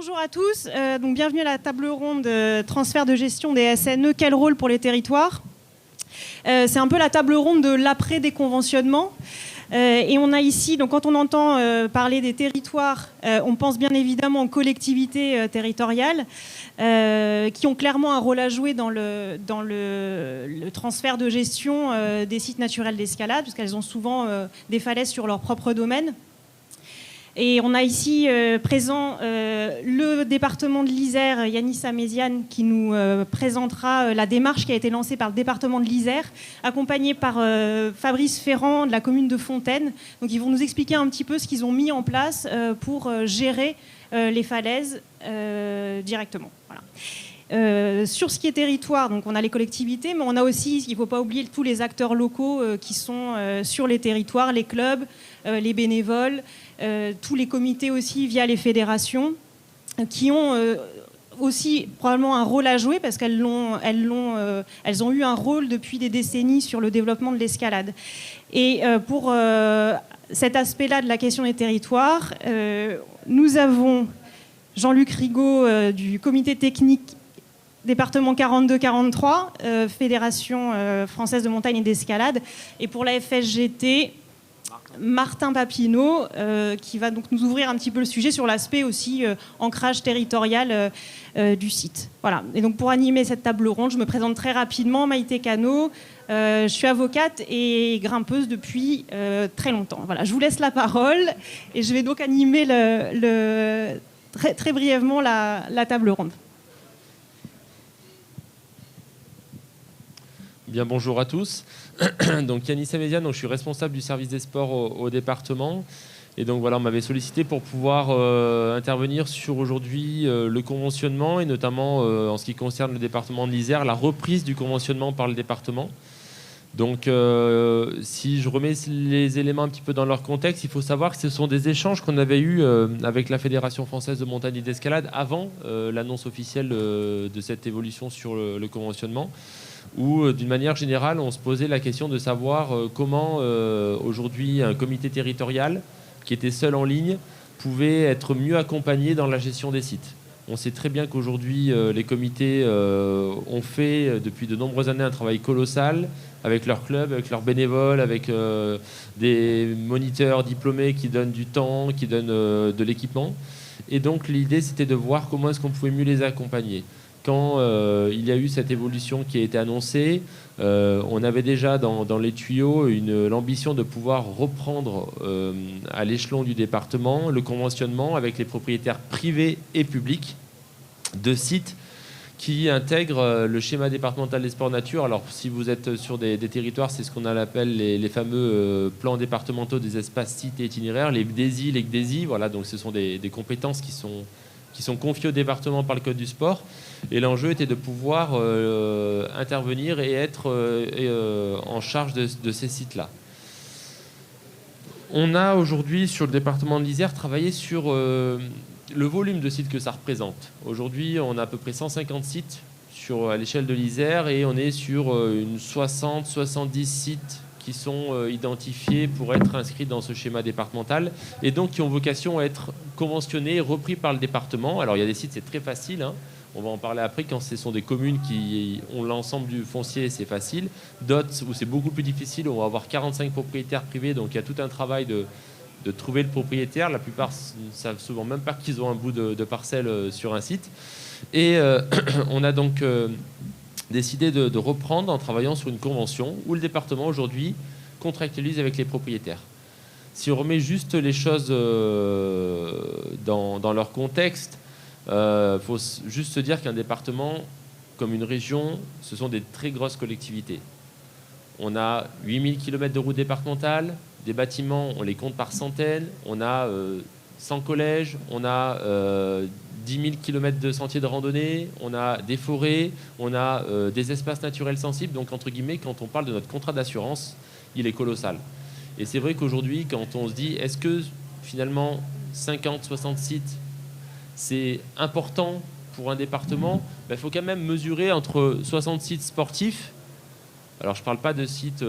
Bonjour à tous, donc bienvenue à la table ronde transfert de gestion des SNE, quel rôle pour les territoires. C'est un peu la table ronde de l'après-déconventionnement. Et on a ici, donc quand on entend parler des territoires, on pense bien évidemment aux collectivités territoriales qui ont clairement un rôle à jouer dans le transfert de gestion des sites naturels d'escalade, puisqu'elles ont souvent des falaises sur leur propre domaine. Et on a ici présent le département de l'Isère, Yanis Améziane, qui nous présentera la démarche qui a été lancée par le département de l'Isère, accompagné par Fabrice Ferrand de la commune de Fontaine. Donc ils vont nous expliquer un petit peu ce qu'ils ont mis en place pour gérer les falaises directement. Voilà. Sur ce qui est territoire, donc on a les collectivités, mais on a aussi, il ne faut pas oublier tous les acteurs locaux qui sont sur les territoires, les clubs, les bénévoles, tous les comités aussi via les fédérations, qui ont aussi probablement un rôle à jouer parce qu'elles ont eu un rôle depuis des décennies sur le développement de l'escalade. Et pour cet aspect-là de la question des territoires, nous avons Jean-Luc Rigaud du comité technique département 42-43, Fédération française de montagne et d'escalade, et pour la FSGT, Martin Papineau, qui va donc nous ouvrir un petit peu le sujet sur l'aspect aussi ancrage territorial du site. Voilà. Et donc pour animer cette table ronde, je me présente très rapidement, Maïté Cano. Je suis avocate et grimpeuse depuis très longtemps. Voilà, je vous laisse la parole et je vais donc animer très, très brièvement la table ronde. Bien, bonjour à tous. Donc Yanis Améziane, je suis responsable du service des sports au département. Et donc voilà, on m'avait sollicité pour pouvoir intervenir sur aujourd'hui le conventionnement et notamment en ce qui concerne le département de l'Isère, la reprise du conventionnement par le département. Donc si je remets les éléments un petit peu dans leur contexte, il faut savoir que ce sont des échanges qu'on avait eus avec la Fédération française de montagne et d'escalade avant l'annonce officielle de cette évolution sur le conventionnement, où d'une manière générale on se posait la question de savoir comment aujourd'hui un comité territorial qui était seul en ligne pouvait être mieux accompagné dans la gestion des sites. On sait très bien qu'aujourd'hui les comités ont fait depuis de nombreuses années un travail colossal avec leurs clubs, avec leurs bénévoles, avec des moniteurs diplômés qui donnent du temps, qui donnent de l'équipement. Et donc l'idée c'était de voir comment est-ce qu'on pouvait mieux les accompagner. Quand il y a eu cette évolution qui a été annoncée, on avait déjà dans les tuyaux l'ambition de pouvoir reprendre à l'échelon du département le conventionnement avec les propriétaires privés et publics de sites qui intègrent le schéma départemental des sports nature. Alors si vous êtes sur des territoires, c'est ce qu'on appelle les fameux plans départementaux des espaces, sites et itinéraires, les BDESI, les GDESI. Voilà, donc ce sont des compétences qui sont confiées au département par le Code du sport. Et l'enjeu était de pouvoir intervenir et être en charge de ces sites-là. On a aujourd'hui, sur le département de l'Isère, travaillé sur le volume de sites que ça représente. Aujourd'hui, on a à peu près 150 sites à l'échelle de l'Isère et on est sur une 60-70 sites qui sont identifiés pour être inscrits dans ce schéma départemental et donc qui ont vocation à être conventionnés et repris par le département. Alors il y a des sites, c'est très facile, hein. On va en parler après. Quand ce sont des communes qui ont l'ensemble du foncier, c'est facile. D'autres où c'est beaucoup plus difficile, on va avoir 45 propriétaires privés, donc il y a tout un travail de trouver le propriétaire. La plupart ne savent souvent même pas qu'ils ont un bout de parcelle sur un site. Et on a donc décidé de reprendre en travaillant sur une convention où le département aujourd'hui contractualise avec les propriétaires. Si on remet juste les choses dans leur contexte, faut juste se dire qu'un département, comme une région, ce sont des très grosses collectivités. On a 8000 km de routes départementales, des bâtiments, on les compte par centaines, on a 100 collèges, on a 10 000 km de sentiers de randonnée, on a des forêts, on a des espaces naturels sensibles. Donc, entre guillemets, quand on parle de notre contrat d'assurance, il est colossal. Et c'est vrai qu'aujourd'hui, quand on se dit, est-ce que finalement 50, 60 sites, c'est important pour un département, il faut quand même mesurer entre 60 sites sportifs. Alors je ne parle pas de sites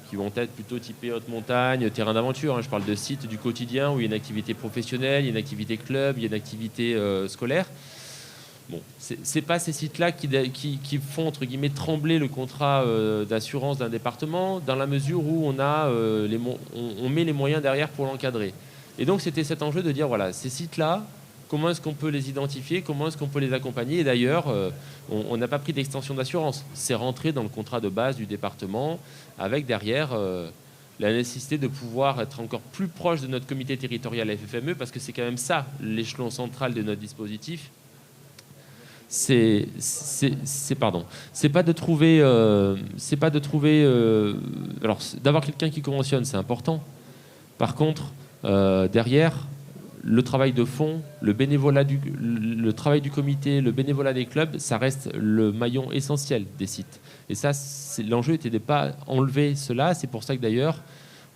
qui qui vont être plutôt typés haute montagne, terrain d'aventure. Je parle de sites du quotidien où il y a une activité professionnelle, il y a une activité club, il y a une activité scolaire. Bon, c'est pas ces sites-là qui font entre guillemets trembler le contrat d'assurance d'un département, dans la mesure où on met les moyens derrière pour l'encadrer. Et donc c'était cet enjeu de dire voilà, ces sites-là, comment est-ce qu'on peut les identifier, comment est-ce qu'on peut les accompagner. Et d'ailleurs, on n'a pas pris d'extension d'assurance. C'est rentré dans le contrat de base du département, avec derrière la nécessité de pouvoir être encore plus proche de notre comité territorial FFME, parce que c'est quand même ça l'échelon central de notre dispositif. C'est pas de trouver alors d'avoir quelqu'un qui conventionne, c'est important. Par contre, derrière, le travail de fond, le travail du comité, le bénévolat des clubs, ça reste le maillon essentiel des sites. Et ça, l'enjeu était de ne pas enlever cela. C'est pour ça que d'ailleurs,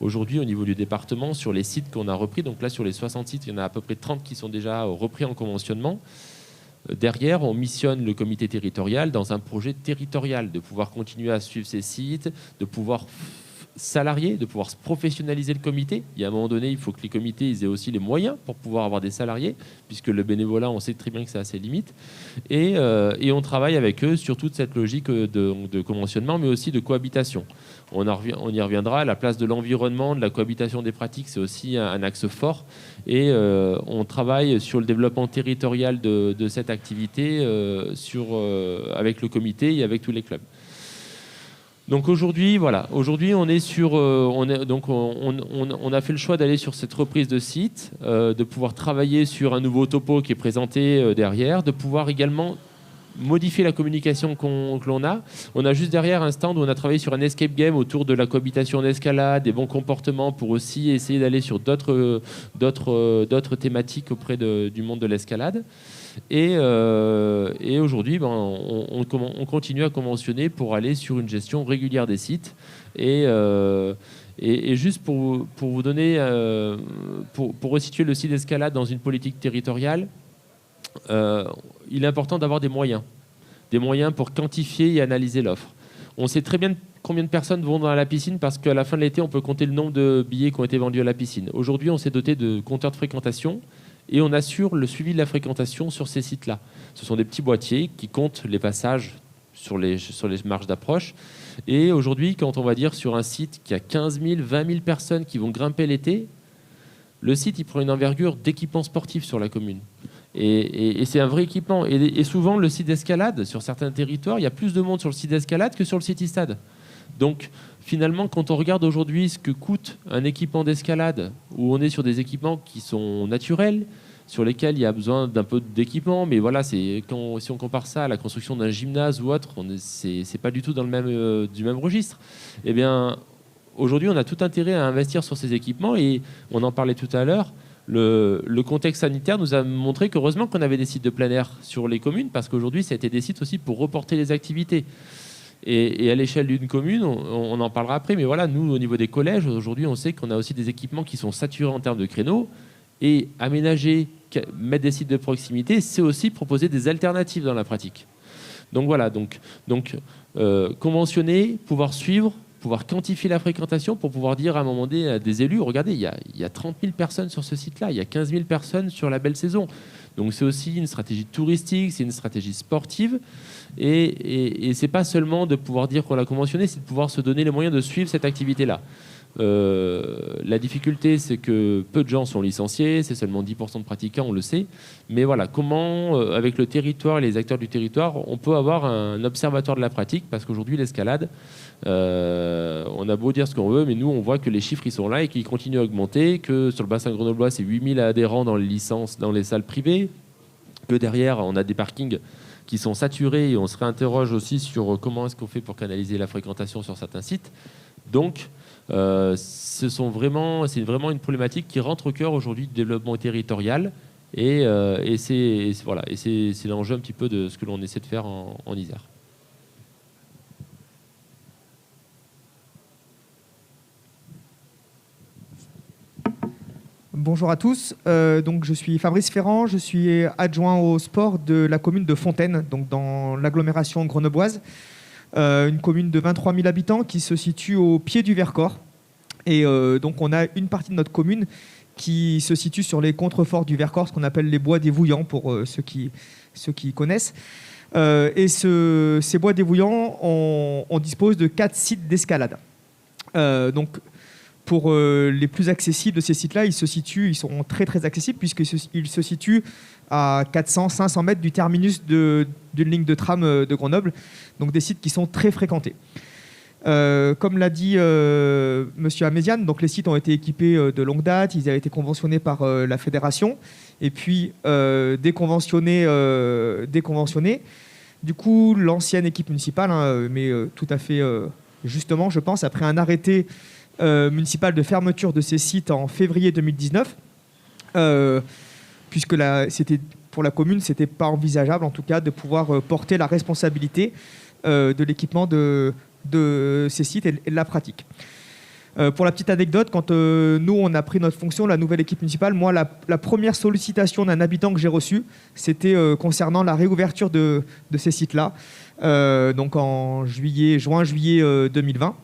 aujourd'hui, au niveau du département, sur les sites qu'on a repris, donc là sur les 60 sites, il y en a à peu près 30 qui sont déjà repris en conventionnement. Derrière, on missionne le comité territorial dans un projet territorial, de pouvoir continuer à suivre ces sites, de pouvoir salariés, de pouvoir se professionnaliser le comité. Il y a un moment donné, il faut que les comités ils aient aussi les moyens pour pouvoir avoir des salariés, puisque le bénévolat, on sait très bien que ça a ses limites. Et on travaille avec eux sur toute cette logique de conventionnement, mais aussi de cohabitation. On y reviendra. La place de l'environnement, de la cohabitation des pratiques, c'est aussi un axe fort. Et on travaille sur le développement territorial de cette activité avec le comité et avec tous les clubs. Donc aujourd'hui, voilà. Aujourd'hui, on est sur, on a fait le choix d'aller sur cette reprise de site, de pouvoir travailler sur un nouveau topo qui est présenté derrière, de pouvoir également modifier la communication que l'on a. On a juste derrière un stand où on a travaillé sur un escape game autour de la cohabitation d'escalade, des bons comportements, pour aussi essayer d'aller sur d'autres thématiques auprès du monde de l'escalade. Et aujourd'hui, on continue à conventionner pour aller sur une gestion régulière des sites. Et juste pour vous donner, pour resituer le site d'escalade dans une politique territoriale, il est important d'avoir des moyens pour quantifier et analyser l'offre. On sait très bien combien de personnes vont dans la piscine, parce qu'à la fin de l'été, on peut compter le nombre de billets qui ont été vendus à la piscine. Aujourd'hui, on s'est doté de compteurs de fréquentation et on assure le suivi de la fréquentation sur ces sites-là. Ce sont des petits boîtiers qui comptent les passages sur les marges d'approche. Et aujourd'hui, quand on va dire sur un site qui a 15 000, 20 000 personnes qui vont grimper l'été, le site il prend une envergure d'équipement sportif sur la commune. Et c'est un vrai équipement. Et souvent, le site d'escalade, sur certains territoires, il y a plus de monde sur le site d'escalade que sur le site e-stade. Donc, finalement, quand on regarde aujourd'hui ce que coûte un équipement d'escalade, où on est sur des équipements qui sont naturels, sur lesquels il y a besoin d'un peu d'équipement, mais voilà, si on compare ça à la construction d'un gymnase ou autre, c'est pas du tout dans du même registre. Eh bien, aujourd'hui, on a tout intérêt à investir sur ces équipements, et on en parlait tout à l'heure. Le contexte sanitaire nous a montré qu'heureusement qu'on avait des sites de plein air sur les communes, parce qu'aujourd'hui, ça a été des sites aussi pour reporter les activités. Et à l'échelle d'une commune, on en parlera après, mais voilà, nous, au niveau des collèges, aujourd'hui, on sait qu'on a aussi des équipements qui sont saturés en termes de créneaux, et aménager, mettre des sites de proximité, c'est aussi proposer des alternatives dans la pratique. Donc voilà, conventionner, pouvoir suivre, pouvoir quantifier la fréquentation pour pouvoir dire à un moment donné à des élus, regardez, il y a 30 000 personnes sur ce site-là, il y a 15 000 personnes sur la belle saison. Donc c'est aussi une stratégie touristique, c'est une stratégie sportive, et c'est pas seulement de pouvoir dire qu'on l'a conventionné, c'est de pouvoir se donner les moyens de suivre cette activité-là. La difficulté, c'est que peu de gens sont licenciés, c'est seulement 10% de pratiquants, on le sait. Mais voilà, comment, avec le territoire et les acteurs du territoire, on peut avoir un observatoire de la pratique, parce qu'aujourd'hui, l'escalade, on a beau dire ce qu'on veut, mais nous, on voit que les chiffres, ils sont là et qu'ils continuent à augmenter, que sur le bassin grenoblois, c'est 8000 adhérents dans les licences, dans les salles privées, que derrière, on a des parkings qui sont saturés, et on se réinterroge aussi sur comment est-ce qu'on fait pour canaliser la fréquentation sur certains sites. Donc, c'est vraiment une problématique qui rentre au cœur aujourd'hui du développement territorial, et c'est l'enjeu un petit peu de ce que l'on essaie de faire en Isère. Bonjour à tous, donc je suis Fabrice Ferrand, je suis adjoint au sport de la commune de Fontaine, donc dans l'agglomération grenobloise. une commune de 23 000 habitants qui se situe au pied du Vercors. Et donc on a une partie de notre commune qui se situe sur les contreforts du Vercors, ce qu'on appelle les bois des Vouillants, pour ceux qui connaissent. Et ces bois des Vouillants, on dispose de 4 sites d'escalade. Donc pour les plus accessibles de ces sites-là, ils sont très très accessibles puisqu'ils se situent à 400-500 mètres du terminus d'une ligne de tram de Grenoble, donc des sites qui sont très fréquentés. Comme l'a dit Monsieur Améziane, donc les sites ont été équipés de longue date, ils avaient été conventionnés par la fédération, et puis déconventionnés. Du coup, l'ancienne équipe municipale, mais tout à fait justement, je pense, après un arrêté municipal de fermeture de ces sites en février 2019, puisque pour la commune, ce n'était pas envisageable, en tout cas, de pouvoir porter la responsabilité de l'équipement de ces sites et de la pratique. Pour la petite anecdote, quand nous, on a pris notre fonction, la nouvelle équipe municipale, moi, la première sollicitation d'un habitant que j'ai reçue, c'était concernant la réouverture de ces sites-là, donc en juin-juillet 2020.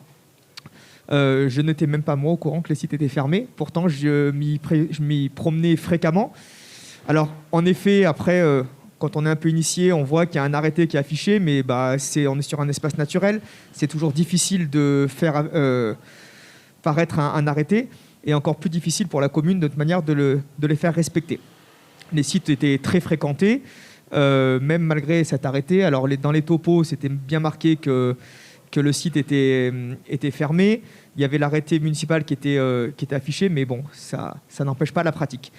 Je n'étais même pas moi au courant que les sites étaient fermés. Pourtant, je m'y promenais fréquemment. Alors, en effet, après, quand on est un peu initié, on voit qu'il y a un arrêté qui est affiché, mais on est sur un espace naturel. C'est toujours difficile de faire paraître un arrêté, et encore plus difficile pour la commune de toute manière de les faire respecter. Les sites étaient très fréquentés, même malgré cet arrêté. Alors, dans les topos, c'était bien marqué que le site était fermé. Il y avait l'arrêté municipal qui était affiché, mais bon, ça n'empêche pas la pratique.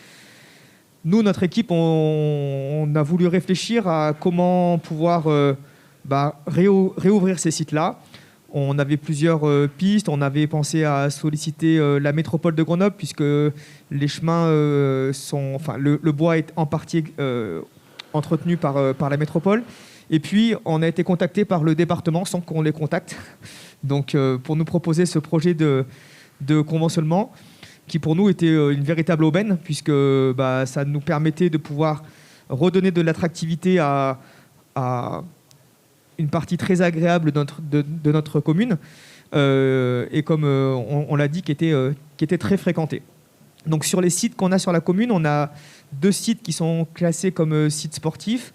Nous, notre équipe, on a voulu réfléchir à comment pouvoir réouvrir ces sites-là. On avait plusieurs pistes. On avait pensé à solliciter la métropole de Grenoble, puisque les chemins le bois est en partie entretenu par la métropole. Et puis, on a été contacté par le département sans qu'on les contacte, donc pour nous proposer ce projet de conventionnement qui, pour nous, était une véritable aubaine, puisque ça nous permettait de pouvoir redonner de l'attractivité à une partie très agréable de notre commune, et comme on l'a dit, qui était très fréquentée. Donc, sur les sites qu'on a sur la commune, on a 2 sites qui sont classés comme sites sportifs,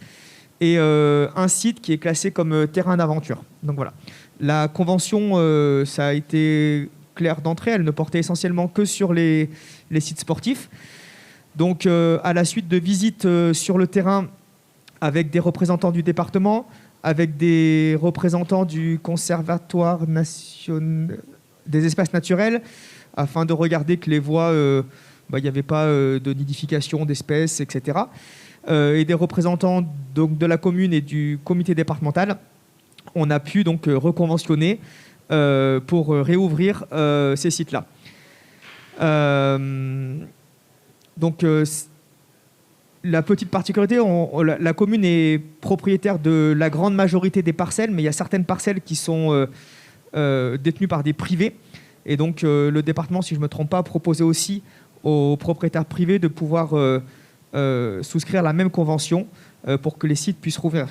et un site qui est classé comme terrain d'aventure. Donc voilà. La convention, ça a été clair d'entrée, elle ne portait essentiellement que sur les sites sportifs. Donc à la suite de visites sur le terrain avec des représentants du département, avec des représentants du Conservatoire national des espaces naturels, afin de regarder que les voies, il n'y avait pas de nidification d'espèces, etc., et des représentants donc, de la commune et du comité départemental, on a pu donc reconventionner pour réouvrir ces sites-là. Donc la petite particularité, la commune est propriétaire de la grande majorité des parcelles, mais il y a certaines parcelles qui sont détenues par des privés. Et donc le département, si je ne me trompe pas, proposait aussi aux propriétaires privés de pouvoir souscrire la même convention pour que les sites puissent rouvrir.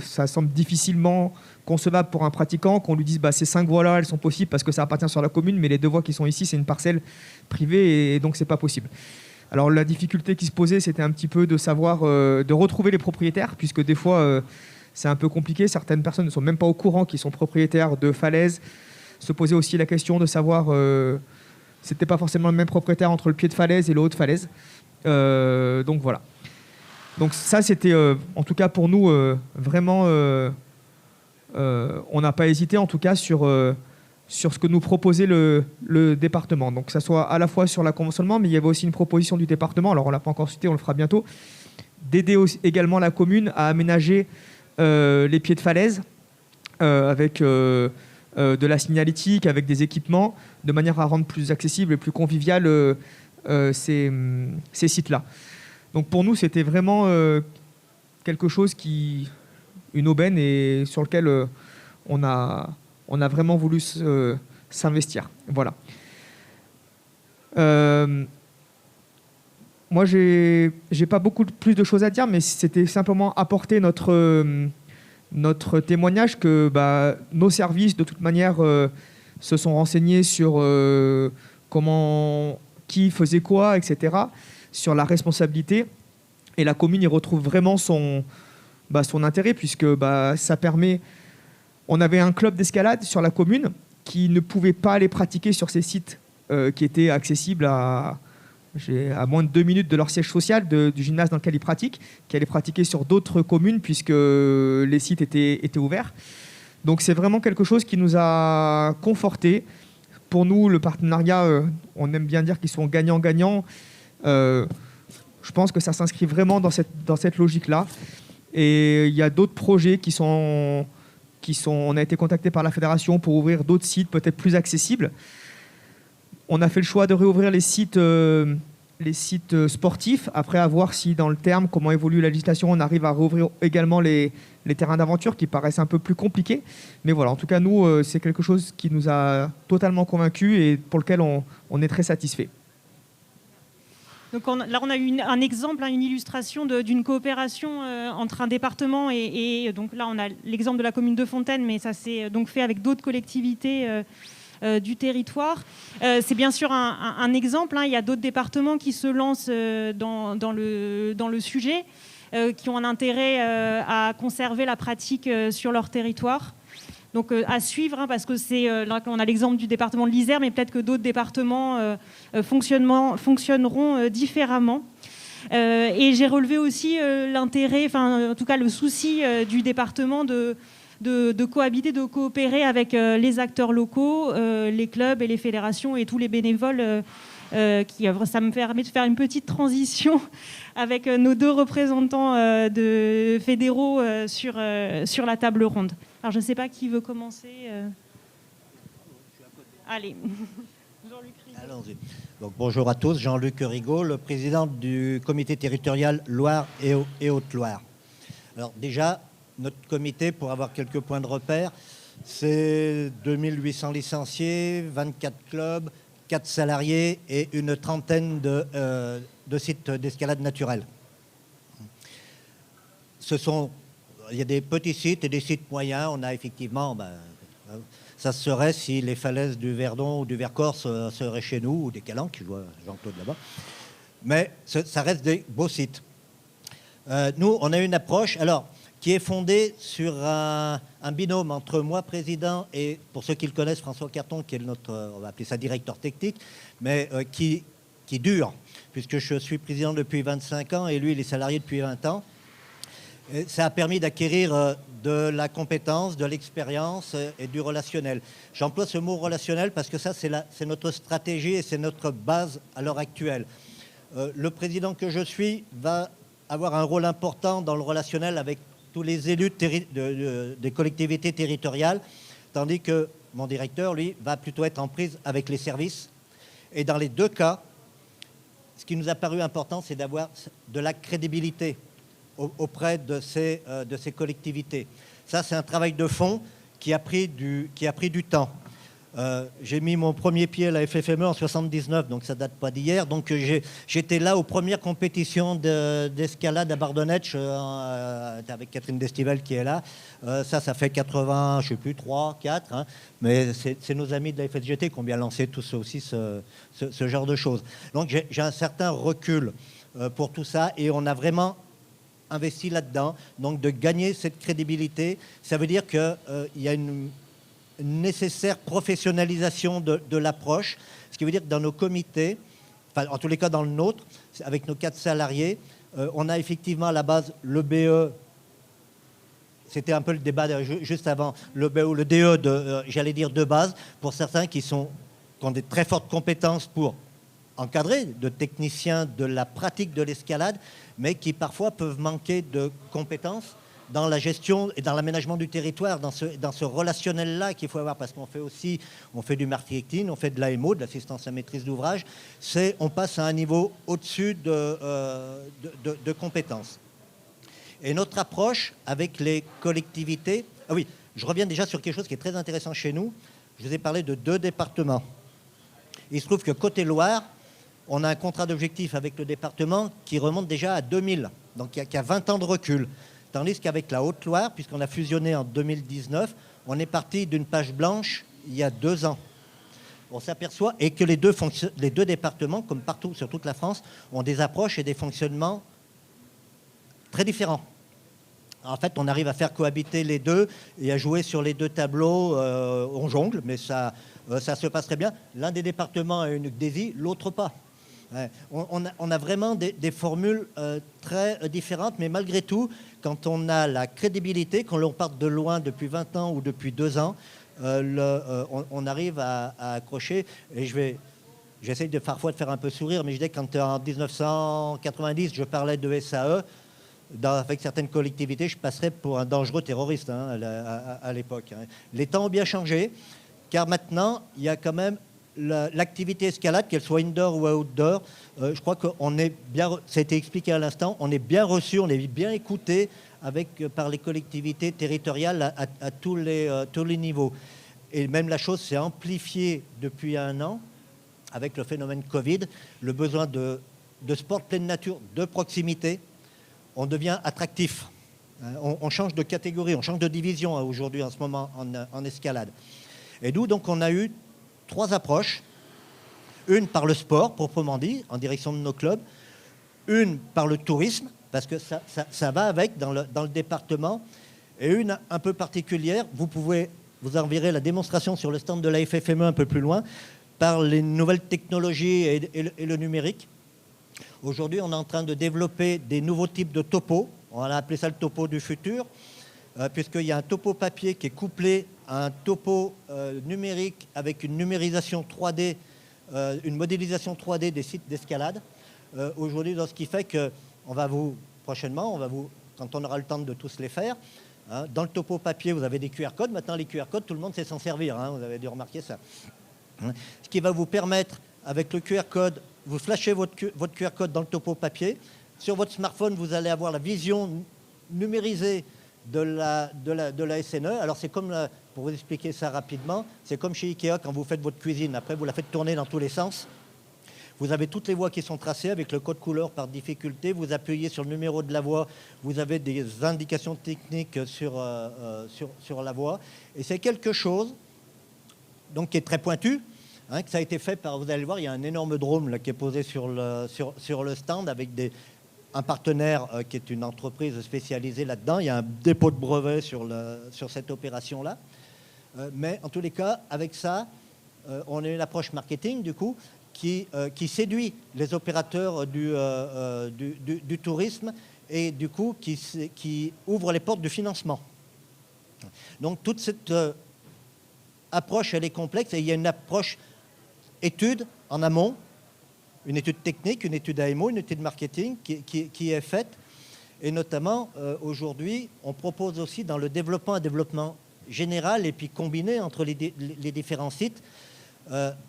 Ça semble difficilement concevable pour un pratiquant qu'on lui dise ces 5 voies-là, elles sont possibles parce que ça appartient sur la commune, mais les 2 voies qui sont ici, c'est une parcelle privée et donc c'est pas possible. Alors la difficulté qui se posait, c'était un petit peu de savoir, de retrouver les propriétaires, puisque des fois c'est un peu compliqué. Certaines personnes ne sont même pas au courant qu'ils sont propriétaires de falaises. Se posait aussi la question de savoir, c'était pas forcément le même propriétaire entre le pied de falaise et le haut de falaise. Donc voilà. Donc ça, c'était, en tout cas pour nous, vraiment, on n'a pas hésité, en tout cas, sur ce que nous proposait le département. Donc que ça soit à la fois sur la conventionnement, mais il y avait aussi une proposition du département, alors on ne l'a pas encore cité, on le fera bientôt, d'aider également la commune à aménager les pieds de falaise avec de la signalétique, avec des équipements, de manière à rendre plus accessible et plus convivial ces sites-là. Donc pour nous, c'était vraiment quelque chose une aubaine et sur lequel on a vraiment voulu s'investir. Voilà. Moi, j'ai pas beaucoup plus de choses à dire, mais c'était simplement apporter notre notre témoignage que nos services, de toute manière, se sont renseignés sur qui faisait quoi, etc., sur la responsabilité. Et la commune y retrouve vraiment son intérêt, puisque ça permet... On avait un club d'escalade sur la commune qui ne pouvait pas aller pratiquer sur ces sites qui étaient accessibles à moins de 2 minutes de leur siège social, du gymnase dans lequel ils pratiquent, qui allaient pratiquer sur d'autres communes puisque les sites étaient ouverts. Donc c'est vraiment quelque chose qui nous a confortés. Pour nous, le partenariat, on aime bien dire qu'ils sont gagnants-gagnants. Je pense que ça s'inscrit vraiment dans cette logique-là. Et il y a d'autres projets on a été contacté par la fédération pour ouvrir d'autres sites peut-être plus accessibles. On a fait le choix de réouvrir les sites sportifs, après à voir si dans le terme, comment évolue la législation, on arrive à réouvrir également les terrains d'aventure qui paraissent un peu plus compliqués. Mais voilà, en tout cas, nous, c'est quelque chose qui nous a totalement convaincus et pour lequel on est très satisfait. Donc là, on a eu un exemple, une illustration d'une coopération entre un département et donc là, on a l'exemple de la commune de Fontaine, mais ça s'est donc fait avec d'autres collectivités du territoire. C'est bien sûr un exemple. Il y a d'autres départements qui se lancent dans le sujet, qui ont un intérêt à conserver la pratique sur leur territoire. Donc à suivre, parce que là on a l'exemple du département de l'Isère, mais peut-être que d'autres départements fonctionneront différemment. Et j'ai relevé aussi l'intérêt, en tout cas le souci du département de cohabiter, de coopérer avec les acteurs locaux, les clubs et les fédérations et tous les bénévoles. Ça me permet de faire une petite transition avec nos 2 représentants fédéraux sur la table ronde. Alors, je ne sais pas qui veut commencer. Allez. Jean-Luc Rigaud. Allons-y. Donc, bonjour à tous. Jean-Luc Rigaud, le président du comité territorial Loire et Haute-Loire. Alors, déjà, notre comité, pour avoir quelques points de repère, c'est 2800 licenciés, 24 clubs, 4 salariés et une trentaine de sites d'escalade naturelle. Il y a des petits sites et des sites moyens. On a effectivement, ça serait si les falaises du Verdon ou du Vercors seraient chez nous, ou des Calanques, je vois Jean-Claude là-bas. Mais ça reste des beaux sites. Nous, on a une approche qui est fondée sur un binôme entre moi, président, et pour ceux qui le connaissent, François Carton, qui est notre, on va appeler ça directeur technique, mais qui dure, puisque je suis président depuis 25 ans et lui, il est salarié depuis 20 ans. Et ça a permis d'acquérir de la compétence, de l'expérience et du relationnel. J'emploie ce mot relationnel parce que ça, c'est notre stratégie et c'est notre base à l'heure actuelle. Le président que je suis va avoir un rôle important dans le relationnel avec tous les élus des collectivités territoriales, tandis que mon directeur, lui, va plutôt être en prise avec les services. Et dans les 2 cas, ce qui nous a paru important, c'est d'avoir de la crédibilité auprès de ces collectivités. Ça, c'est un travail de fond qui a pris du temps. J'ai mis mon premier pied à la FFME en 79, donc ça date pas d'hier. Donc j'étais là aux premières compétitions d'escalade à Bardonnetsch avec Catherine Destivelle qui est là. Ça fait 80, je sais plus, 3, 4. Hein, mais c'est nos amis de la FSGT qui ont bien lancé tout ça aussi, ce genre de choses. Donc j'ai un certain recul pour tout ça et on a vraiment investi là-dedans. Donc de gagner cette crédibilité, ça veut dire qu'il y a une nécessaire professionnalisation de l'approche, ce qui veut dire que dans nos comités, enfin en tous les cas dans le nôtre, avec nos 4 salariés, on a effectivement à la base le BE, c'était un peu le débat juste avant, le BE ou le DE, j'allais dire de base, pour certains qui ont des très fortes compétences pour encadrer, de techniciens de la pratique de l'escalade, mais qui parfois peuvent manquer de compétences dans la gestion et dans l'aménagement du territoire, dans ce relationnel-là qu'il faut avoir, parce qu'on fait du marketing, on fait de l'AMO, de l'assistance à maîtrise d'ouvrage, on passe à un niveau au-dessus de compétences. Et notre approche avec les collectivités, ah oui, je reviens déjà sur quelque chose qui est très intéressant chez nous, je vous ai parlé de 2 départements. Il se trouve que côté Loire, on a un contrat d'objectif avec le département qui remonte déjà à 2000, donc il y a 20 ans de recul. Tandis qu'avec la Haute-Loire, puisqu'on a fusionné en 2019, on est parti d'une page blanche il y a 2 ans. On s'aperçoit et que les deux départements, comme partout sur toute la France, ont des approches et des fonctionnements très différents. En fait, on arrive à faire cohabiter les deux et à jouer sur les deux tableaux. On jongle, mais ça se passe très bien. L'un des départements a une DESI, l'autre pas. Ouais. On a vraiment des formules très différentes, mais malgré tout, quand on a la crédibilité, quand l'on part de loin depuis 20 ans ou depuis 2 ans, on arrive à accrocher. Et j'essaye parfois de faire un peu sourire, mais je dis que quand en 1990, je parlais de SAE, avec certaines collectivités, je passerais pour un dangereux terroriste à l'époque. Les temps ont bien changé, car maintenant, il y a quand même l'activité escalade, qu'elle soit indoor ou outdoor. Je crois qu'on est bien, ça a été expliqué à l'instant, on est bien reçu, on est bien écouté par les collectivités territoriales à tous les niveaux. Et même la chose s'est amplifiée depuis 1 an avec le phénomène Covid, le besoin de sport de pleine nature, de proximité. On devient attractif. On change de catégorie, on change de division aujourd'hui en ce moment en escalade. Et nous, donc, on a eu 3 approches. Une par le sport, proprement dit, en direction de nos clubs. Une par le tourisme, parce que ça va avec dans le département. Et une un peu particulière, vous en verrez la démonstration sur le stand de la FFME un peu plus loin, par les nouvelles technologies et le numérique. Aujourd'hui, on est en train de développer des nouveaux types de topos. On a appelé ça le topo du futur, puisqu'il y a un topo papier qui est couplé à un topo numérique avec une numérisation 3D, une modélisation 3D des sites d'escalade. Aujourd'hui, ce qui fait que prochainement, quand on aura le temps de tous les faire, dans le topo papier, vous avez des QR codes. Maintenant, les QR codes, tout le monde sait s'en servir. Vous avez dû remarquer ça. Ce qui va vous permettre, avec le QR code, vous flashez votre QR code dans le topo papier. Sur votre smartphone, vous allez avoir la vision numérisée de la SNE. Alors, c'est comme, pour vous expliquer ça rapidement, c'est comme chez Ikea quand vous faites votre cuisine. Après, vous la faites tourner dans tous les sens. Vous avez toutes les voies qui sont tracées avec le code couleur par difficulté. Vous appuyez sur le numéro de la voie. Vous avez des indications techniques sur la voie. Et c'est quelque chose donc, qui est très pointu. Que ça a été fait par, vous allez le voir, il y a un énorme drone là, qui est posé sur le stand avec un partenaire qui est une entreprise spécialisée là-dedans. Il y a un dépôt de brevet sur cette opération-là. Mais en tous les cas, avec ça, on a une approche marketing, du coup, qui séduit les opérateurs du tourisme et, du coup, qui ouvre les portes du financement. Donc, toute cette approche, elle est complexe et il y a une approche étude en amont, une étude technique, une étude AMO, une étude marketing qui est faite. Et notamment, aujourd'hui, on propose aussi dans le développement un développement général et puis combiné entre les différents sites.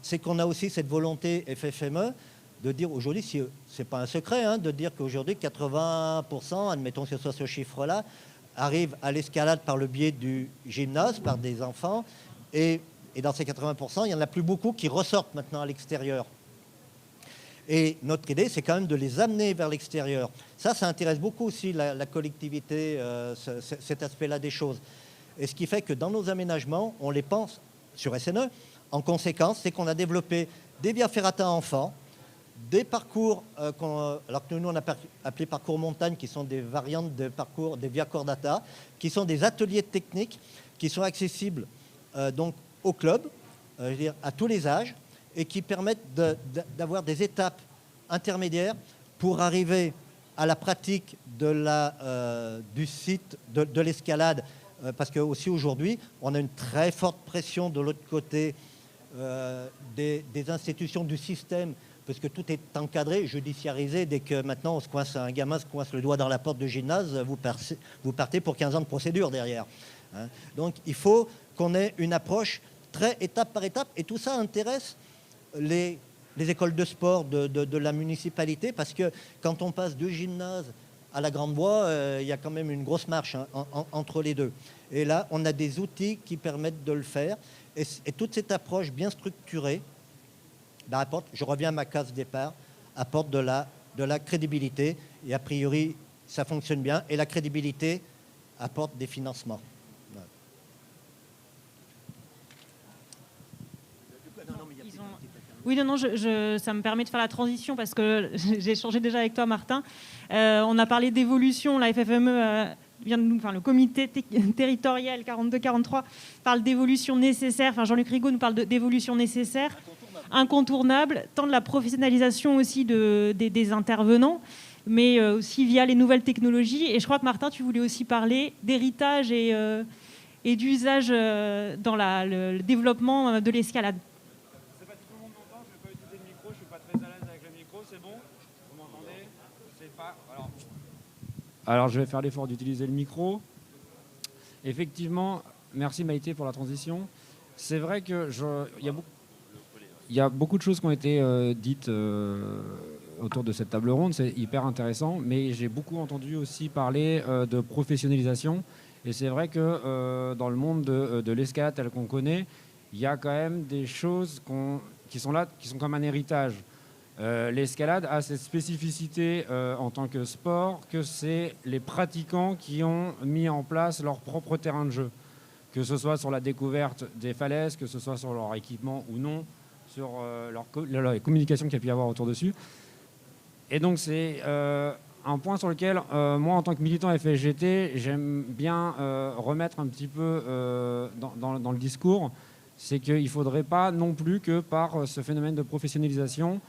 C'est qu'on a aussi cette volonté FFME de dire aujourd'hui, ce n'est pas un secret, de dire qu'aujourd'hui 80%, admettons que ce soit ce chiffre-là, arrivent à l'escalade par le biais du gymnase, par des enfants. Et dans ces 80%, il n'y en a plus beaucoup qui ressortent maintenant à l'extérieur. Et notre idée, c'est quand même de les amener vers l'extérieur. Ça intéresse beaucoup aussi la collectivité, cet aspect-là des choses. Et ce qui fait que dans nos aménagements, on les pense sur SNE. En conséquence, c'est qu'on a développé des via ferrata enfants, des parcours, alors que nous, on a appelé parcours montagne, qui sont des variantes de parcours, des via cordata, qui sont des ateliers techniques qui sont accessibles donc au club, je veux dire, à tous les âges, et qui permettent d'avoir des étapes intermédiaires pour arriver à la pratique du site de l'escalade. Parce que aussi aujourd'hui, on a une très forte pression de l'autre côté des institutions du système, parce que tout est encadré, judiciarisé. Dès que maintenant un gamin se coince le doigt dans la porte du gymnase, vous partez pour 15 ans de procédure derrière. Donc il faut qu'on ait une approche très étape par étape, et tout ça intéresse les écoles de sport de la municipalité, parce que quand on passe du gymnase à la grande voie, il y a quand même une grosse marche entre les deux. Et là, on a des outils qui permettent de le faire, et toute cette approche bien structurée apporte, je reviens à ma case départ, apporte de la crédibilité, et a priori, ça fonctionne bien, et la crédibilité, apporte des financements. Voilà. Oui, non, ça me permet de faire la transition parce que j'ai échangé déjà avec toi, Martin. On a parlé d'évolution. La FFME vient de nous, enfin, le comité territorial 42-43 parle d'évolution nécessaire. Enfin, Jean-Luc Rigaud nous parle d'évolution nécessaire, incontournable, tant de la professionnalisation aussi des intervenants, mais aussi via les nouvelles technologies. Et je crois que Martin, tu voulais aussi parler d'héritage et d'usage dans le développement de l'escalade. Alors, je vais faire l'effort d'utiliser le micro. Effectivement, merci Maïté pour la transition. C'est vrai qu'il y a beaucoup de choses qui ont été dites autour de cette table ronde. C'est hyper intéressant. Mais j'ai beaucoup entendu aussi parler de professionnalisation. Et c'est vrai que dans le monde de l'escalade tel qu'on connaît, il y a quand même des choses qui sont là, qui sont comme un héritage. L'escalade a cette spécificité en tant que sport que c'est les pratiquants qui ont mis en place leur propre terrain de jeu, que ce soit sur la découverte des falaises, que ce soit sur leur équipement ou non, sur la communication qu'il y a pu y avoir autour dessus. Et donc c'est un point sur lequel moi en tant que militant FSGT j'aime bien remettre un petit peu dans le discours, c'est qu'il ne faudrait pas non plus que par ce phénomène de professionnalisation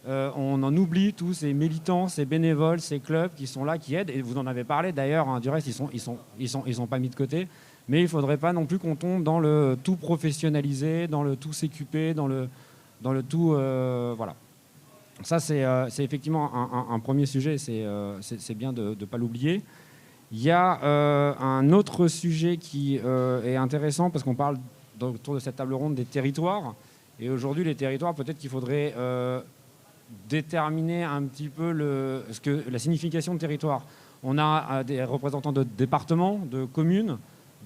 on en oublie tous ces militants, ces bénévoles, ces clubs qui sont là, qui aident. Et vous en avez parlé d'ailleurs. Hein, du reste, ils sont pas mis de côté. Mais il ne faudrait pas non plus qu'on tombe dans le tout professionnalisé, dans le tout CQP, dans le tout. Voilà. Ça, c'est effectivement un premier sujet. C'est bien de ne pas l'oublier. Il y a un autre sujet qui est intéressant parce qu'on parle autour de cette table ronde des territoires. Et aujourd'hui, les territoires, peut-être qu'il faudrait déterminer un petit peu la signification de territoire. On a des représentants de départements, de communes,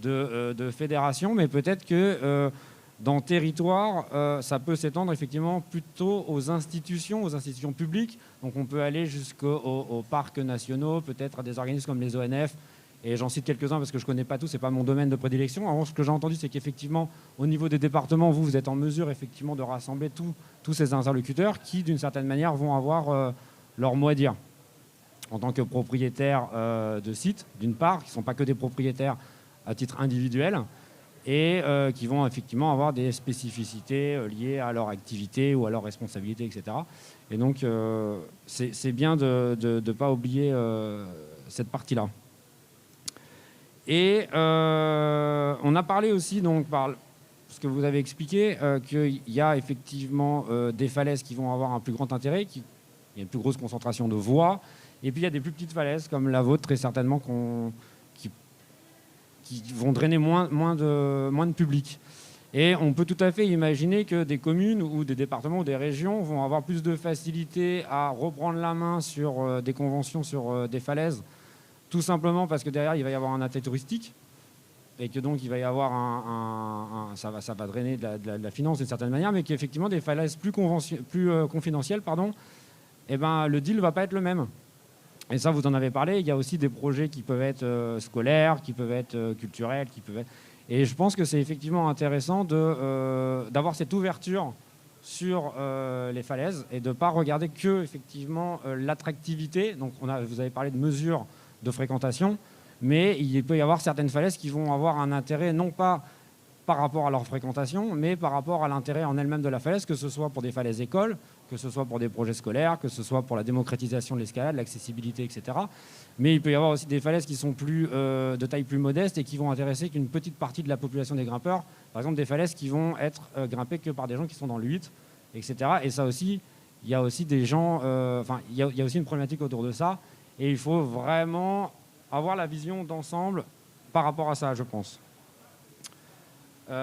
de fédérations, mais peut-être que dans territoire, ça peut s'étendre effectivement plutôt aux institutions publiques. Donc on peut aller jusqu'aux parcs nationaux, peut-être à des organismes comme les ONF, et j'en cite quelques-uns parce que je ne connais pas tout, ce n'est pas mon domaine de prédilection. Alors, ce que j'ai entendu, c'est qu'effectivement, au niveau des départements, vous êtes en mesure effectivement de rassembler tous ces interlocuteurs qui, d'une certaine manière, vont avoir leur mot à dire. En tant que propriétaires de sites, d'une part, qui ne sont pas que des propriétaires à titre individuel, et qui vont effectivement avoir des spécificités liées à leur activité ou à leur responsabilité, etc. Et donc, c'est bien de ne pas oublier cette partie-là. Et on a parlé aussi, donc, par ce que vous avez expliqué, qu'il y a effectivement des falaises qui vont avoir un plus grand intérêt, il y a une plus grosse concentration de voies, et puis il y a des plus petites falaises, comme la vôtre, très certainement, qui vont drainer moins de public. Et on peut tout à fait imaginer que des communes ou des départements ou des régions vont avoir plus de facilité à reprendre la main sur des conventions sur des falaises, tout simplement parce que derrière, il va y avoir un attrait touristique et que donc il va y avoir ça va drainer de la finance d'une certaine manière, mais qu'effectivement, des falaises plus confidentielles, eh ben, le deal ne va pas être le même. Et ça, vous en avez parlé. Il y a aussi des projets qui peuvent être scolaires, qui peuvent être culturels, qui peuvent être... Et je pense que c'est effectivement intéressant d'avoir cette ouverture sur les falaises et de ne pas regarder que effectivement l'attractivité. Donc vous avez parlé de mesures de fréquentation, mais il peut y avoir certaines falaises qui vont avoir un intérêt non pas par rapport à leur fréquentation, mais par rapport à l'intérêt en elle-même de la falaise, que ce soit pour des falaises écoles, que ce soit pour des projets scolaires, que ce soit pour la démocratisation de l'escalade, l'accessibilité, etc. Mais il peut y avoir aussi des falaises qui sont de taille plus modeste et qui vont intéresser qu'une petite partie de la population des grimpeurs. Par exemple, des falaises qui vont être grimpées que par des gens qui sont dans le 8, etc. Et ça aussi, il y a aussi des gens... il y a aussi une problématique autour de ça. Et il faut vraiment avoir la vision d'ensemble par rapport à ça, je pense. Voilà.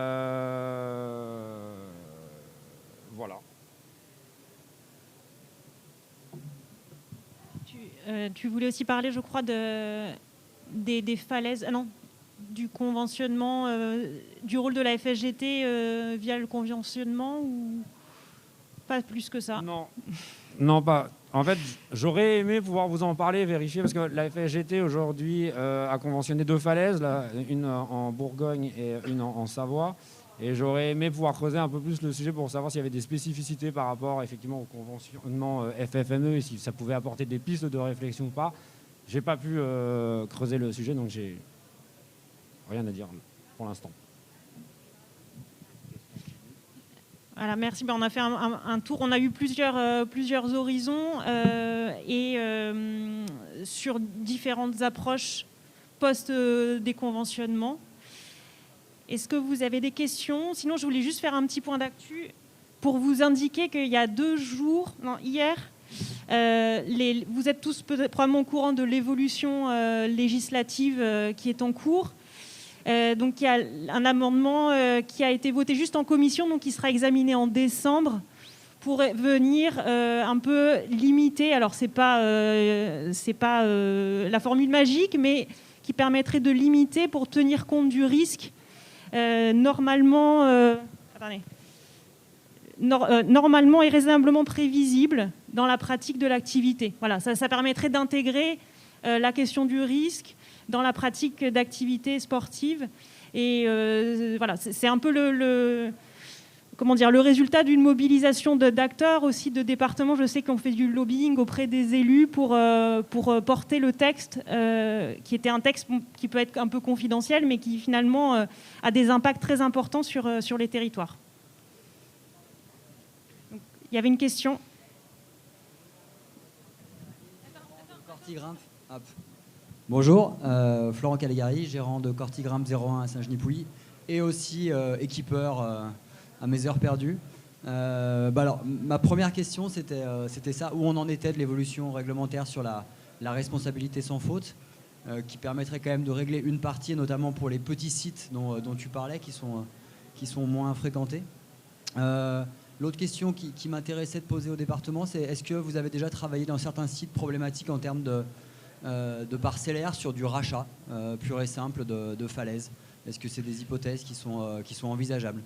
Tu voulais aussi parler, je crois, des falaises... Ah non, du conventionnement, du rôle de la FSGT via le conventionnement ou... Pas plus que ça. Non. Non, pas. En fait, j'aurais aimé pouvoir vous en parler, vérifier, parce que la FSGT aujourd'hui a conventionné 2 falaises, là, une en Bourgogne et une en Savoie. Et j'aurais aimé pouvoir creuser un peu plus le sujet pour savoir s'il y avait des spécificités par rapport effectivement au conventionnement FFME et si ça pouvait apporter des pistes de réflexion ou pas. J'ai pas pu creuser le sujet, donc j'ai rien à dire pour l'instant. Voilà, merci. On a fait un tour. On a eu plusieurs horizons et sur différentes approches post-déconventionnement. Est-ce que vous avez des questions? Sinon, je voulais juste faire un petit point d'actu pour vous indiquer qu'il y a 2 jours, hier, vous êtes tous probablement au courant de l'évolution législative qui est en cours. Donc, il y a un amendement qui a été voté juste en commission, donc qui sera examiné en décembre pour venir un peu limiter. Alors, c'est pas la formule magique, mais qui permettrait de limiter pour tenir compte du risque. Normalement et raisonnablement prévisible dans la pratique de l'activité. Voilà, ça permettrait d'intégrer la question du risque dans la pratique d'activités sportives. Et voilà, c'est un peu le résultat d'une mobilisation d'acteurs, aussi de départements. Je sais qu'on fait du lobbying auprès des élus pour porter le texte, qui était un texte qui peut être un peu confidentiel, mais qui finalement a des impacts très importants sur les territoires. Donc, il y avait une question. Cortigrimpe. Bonjour, Florent Caligari, gérant de Cortigrimpe 01 à Saint-Genis-Pouilly et aussi équipeur à mes heures perdues. Alors, ma première question, c'était ça, où on en était de l'évolution réglementaire sur la responsabilité sans faute, qui permettrait quand même de régler une partie, et notamment pour les petits sites dont tu parlais, qui sont moins fréquentés. L'autre question qui m'intéressait de poser au département, c'est est-ce que vous avez déjà travaillé dans certains sites problématiques en termes de parcellaires sur du rachat pur et simple de falaises? Est-ce que c'est des hypothèses qui sont envisageables?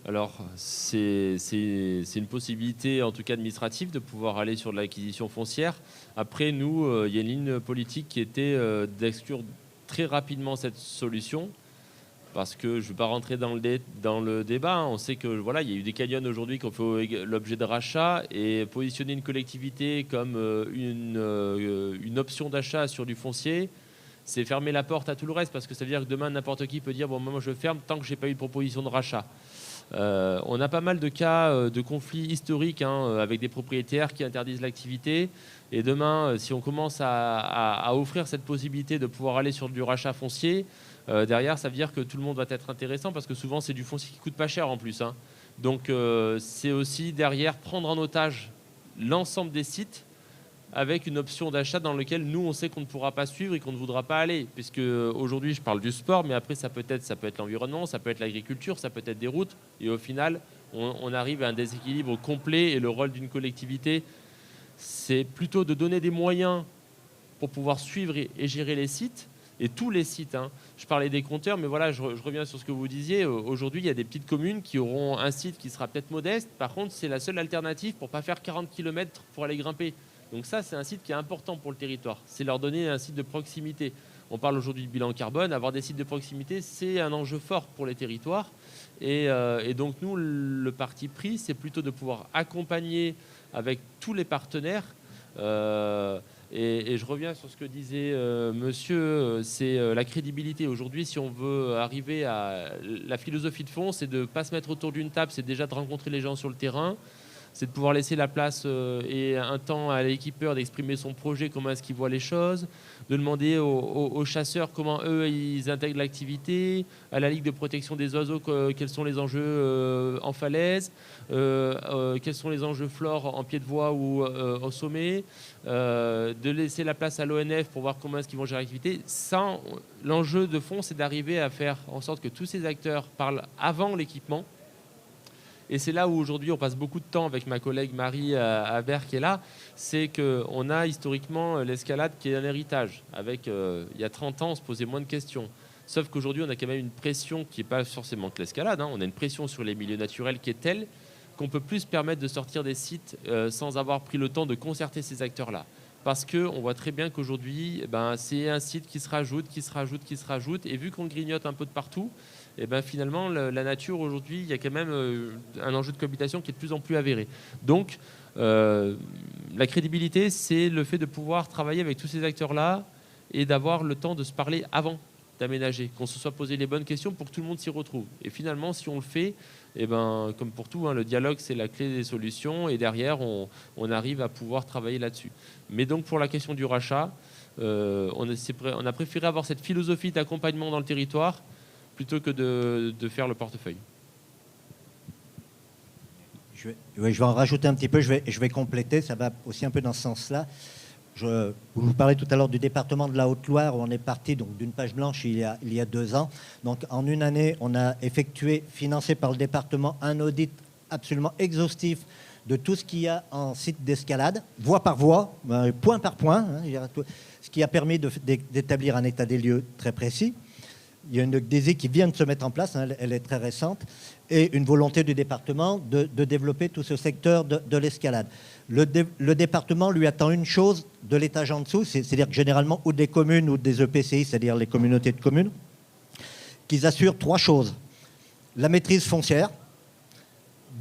Alors, c'est une possibilité, en tout cas administrative, de pouvoir aller sur de l'acquisition foncière. Après, nous, il y a une ligne politique qui était d'exclure très rapidement cette solution, parce que je ne veux pas rentrer dans le débat. Hein. On sait que voilà, il y a eu des canyons aujourd'hui qui ont fait l'objet de rachat, et positionner une collectivité comme une option d'achat sur du foncier, c'est fermer la porte à tout le reste, parce que ça veut dire que demain, n'importe qui peut dire « bon, moi je ferme tant que je n'ai pas eu de proposition de rachat ». On a pas mal de cas de conflits historiques avec des propriétaires qui interdisent l'activité. Et demain, si on commence à offrir cette possibilité de pouvoir aller sur du rachat foncier, derrière, ça veut dire que tout le monde va être intéressant, parce que souvent, c'est du foncier qui coûte pas cher en plus. Hein. Donc, c'est aussi derrière prendre en otage l'ensemble des sites avec une option d'achat dans lequel nous, on sait qu'on ne pourra pas suivre et qu'on ne voudra pas aller. Puisque aujourd'hui, je parle du sport, mais après, ça peut être l'environnement, ça peut être l'agriculture, ça peut être des routes. Et au final, on arrive à un déséquilibre complet. Et le rôle d'une collectivité, c'est plutôt de donner des moyens pour pouvoir suivre et gérer les sites. Et tous les sites. Hein. Je parlais des compteurs, mais voilà, je reviens sur ce que vous disiez. Aujourd'hui, il y a des petites communes qui auront un site qui sera peut-être modeste. Par contre, c'est la seule alternative pour ne pas faire 40 km pour aller grimper. Donc ça, c'est un site qui est important pour le territoire. C'est leur donner un site de proximité. On parle aujourd'hui de bilan carbone. Avoir des sites de proximité, c'est un enjeu fort pour les territoires. Et donc nous, le parti pris, c'est plutôt de pouvoir accompagner avec tous les partenaires. Et je reviens sur ce que disait monsieur, c'est la crédibilité. Aujourd'hui, si on veut arriver à... La philosophie de fond, c'est de ne pas se mettre autour d'une table, c'est déjà de rencontrer les gens sur le terrain. C'est de pouvoir laisser la place et un temps à l'équipeur d'exprimer son projet, comment est-ce qu'il voit les choses, de demander aux chasseurs comment eux ils intègrent l'activité, à la Ligue de protection des oiseaux quels sont les enjeux en falaise, quels sont les enjeux flore en pied de voie ou au sommet, de laisser la place à l'ONF pour voir comment est-ce qu'ils vont gérer l'activité. L'enjeu de fond, c'est d'arriver à faire en sorte que tous ces acteurs parlent avant l'équipement. Et c'est là où aujourd'hui on passe beaucoup de temps avec ma collègue Marie Habert qui est là, c'est qu'on a historiquement l'escalade qui est un héritage. Avec, il y a 30 ans, on se posait moins de questions. Sauf qu'aujourd'hui, on a quand même une pression qui n'est pas forcément que l'escalade. Hein. On a une pression sur les milieux naturels qui est telle qu'on peut plus se permettre de sortir des sites sans avoir pris le temps de concerter ces acteurs-là. Parce qu'on voit très bien qu'aujourd'hui, c'est un site qui se rajoute, et vu qu'on grignote un peu de partout, finalement, la nature, aujourd'hui, il y a quand même un enjeu de cohabitation qui est de plus en plus avéré. Donc, la crédibilité, c'est le fait de pouvoir travailler avec tous ces acteurs-là et d'avoir le temps de se parler avant d'aménager, qu'on se soit posé les bonnes questions pour que tout le monde s'y retrouve. Et finalement, si on le fait, comme pour tout, le dialogue, c'est la clé des solutions, et derrière, on arrive à pouvoir travailler là-dessus. Mais donc, pour la question du rachat, on a préféré avoir cette philosophie d'accompagnement dans le territoire plutôt que de faire le portefeuille. Je vais en rajouter un petit peu, je vais compléter, ça va aussi un peu dans ce sens-là. Je vous parlais tout à l'heure du département de la Haute-Loire, où on est parti d'une page blanche il y a 2 ans. Donc en une année, on a effectué, financé par le département, un audit absolument exhaustif de tout ce qu'il y a en site d'escalade, voie par voie, point par point, ce qui a permis d'établir un état des lieux très précis. Il y a une DESI qui vient de se mettre en place, elle est très récente, et une volonté du département de développer tout ce secteur de l'escalade. Le département lui attend une chose de l'étage en dessous, c'est-à-dire que généralement, ou des communes ou des EPCI, c'est-à-dire les communautés de communes, qu'ils assurent 3 choses. La maîtrise foncière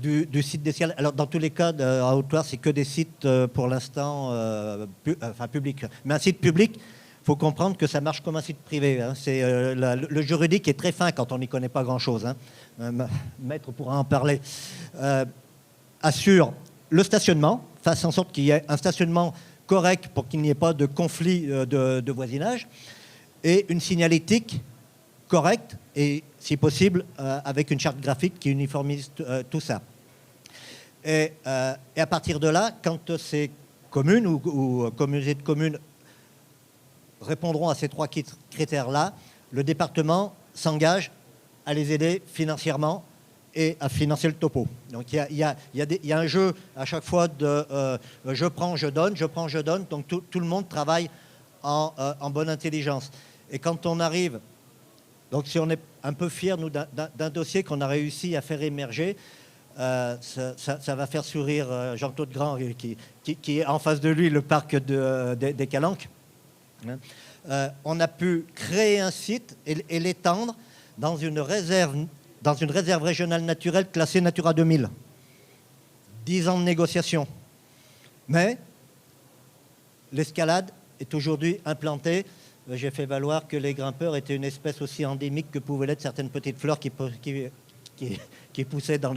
du site d'escalade. Alors, dans tous les cas, à Haute-Loire, c'est que des sites, pour l'instant, publics. Mais un site public, il faut comprendre que ça marche comme un site privé. C'est, le juridique est très fin quand on n'y connaît pas grand-chose. Maître pourra en parler. Assure le stationnement, fasse en sorte qu'il y ait un stationnement correct pour qu'il n'y ait pas de conflit de voisinage, et une signalétique correcte, et si possible avec une charte graphique qui uniformise tout ça. Et à partir de là, quand ces communes ou communautés de communes répondront à ces 3 critères-là, le département s'engage à les aider financièrement et à financer le topo. Donc il y a un jeu à chaque fois de je prends, je donne, donc tout le monde travaille en bonne intelligence. Et quand on arrive, donc si on est un peu fiers, nous, d'un dossier qu'on a réussi à faire émerger, ça va faire sourire Jean-Claude Grand, qui est en face de lui, le parc des Calanques. On a pu créer un site et l'étendre dans une réserve régionale naturelle classée Natura 2000. 10 ans de négociation. Mais l'escalade est aujourd'hui implantée. J'ai fait valoir que les grimpeurs étaient une espèce aussi endémique que pouvaient l'être certaines petites fleurs qui poussaient dans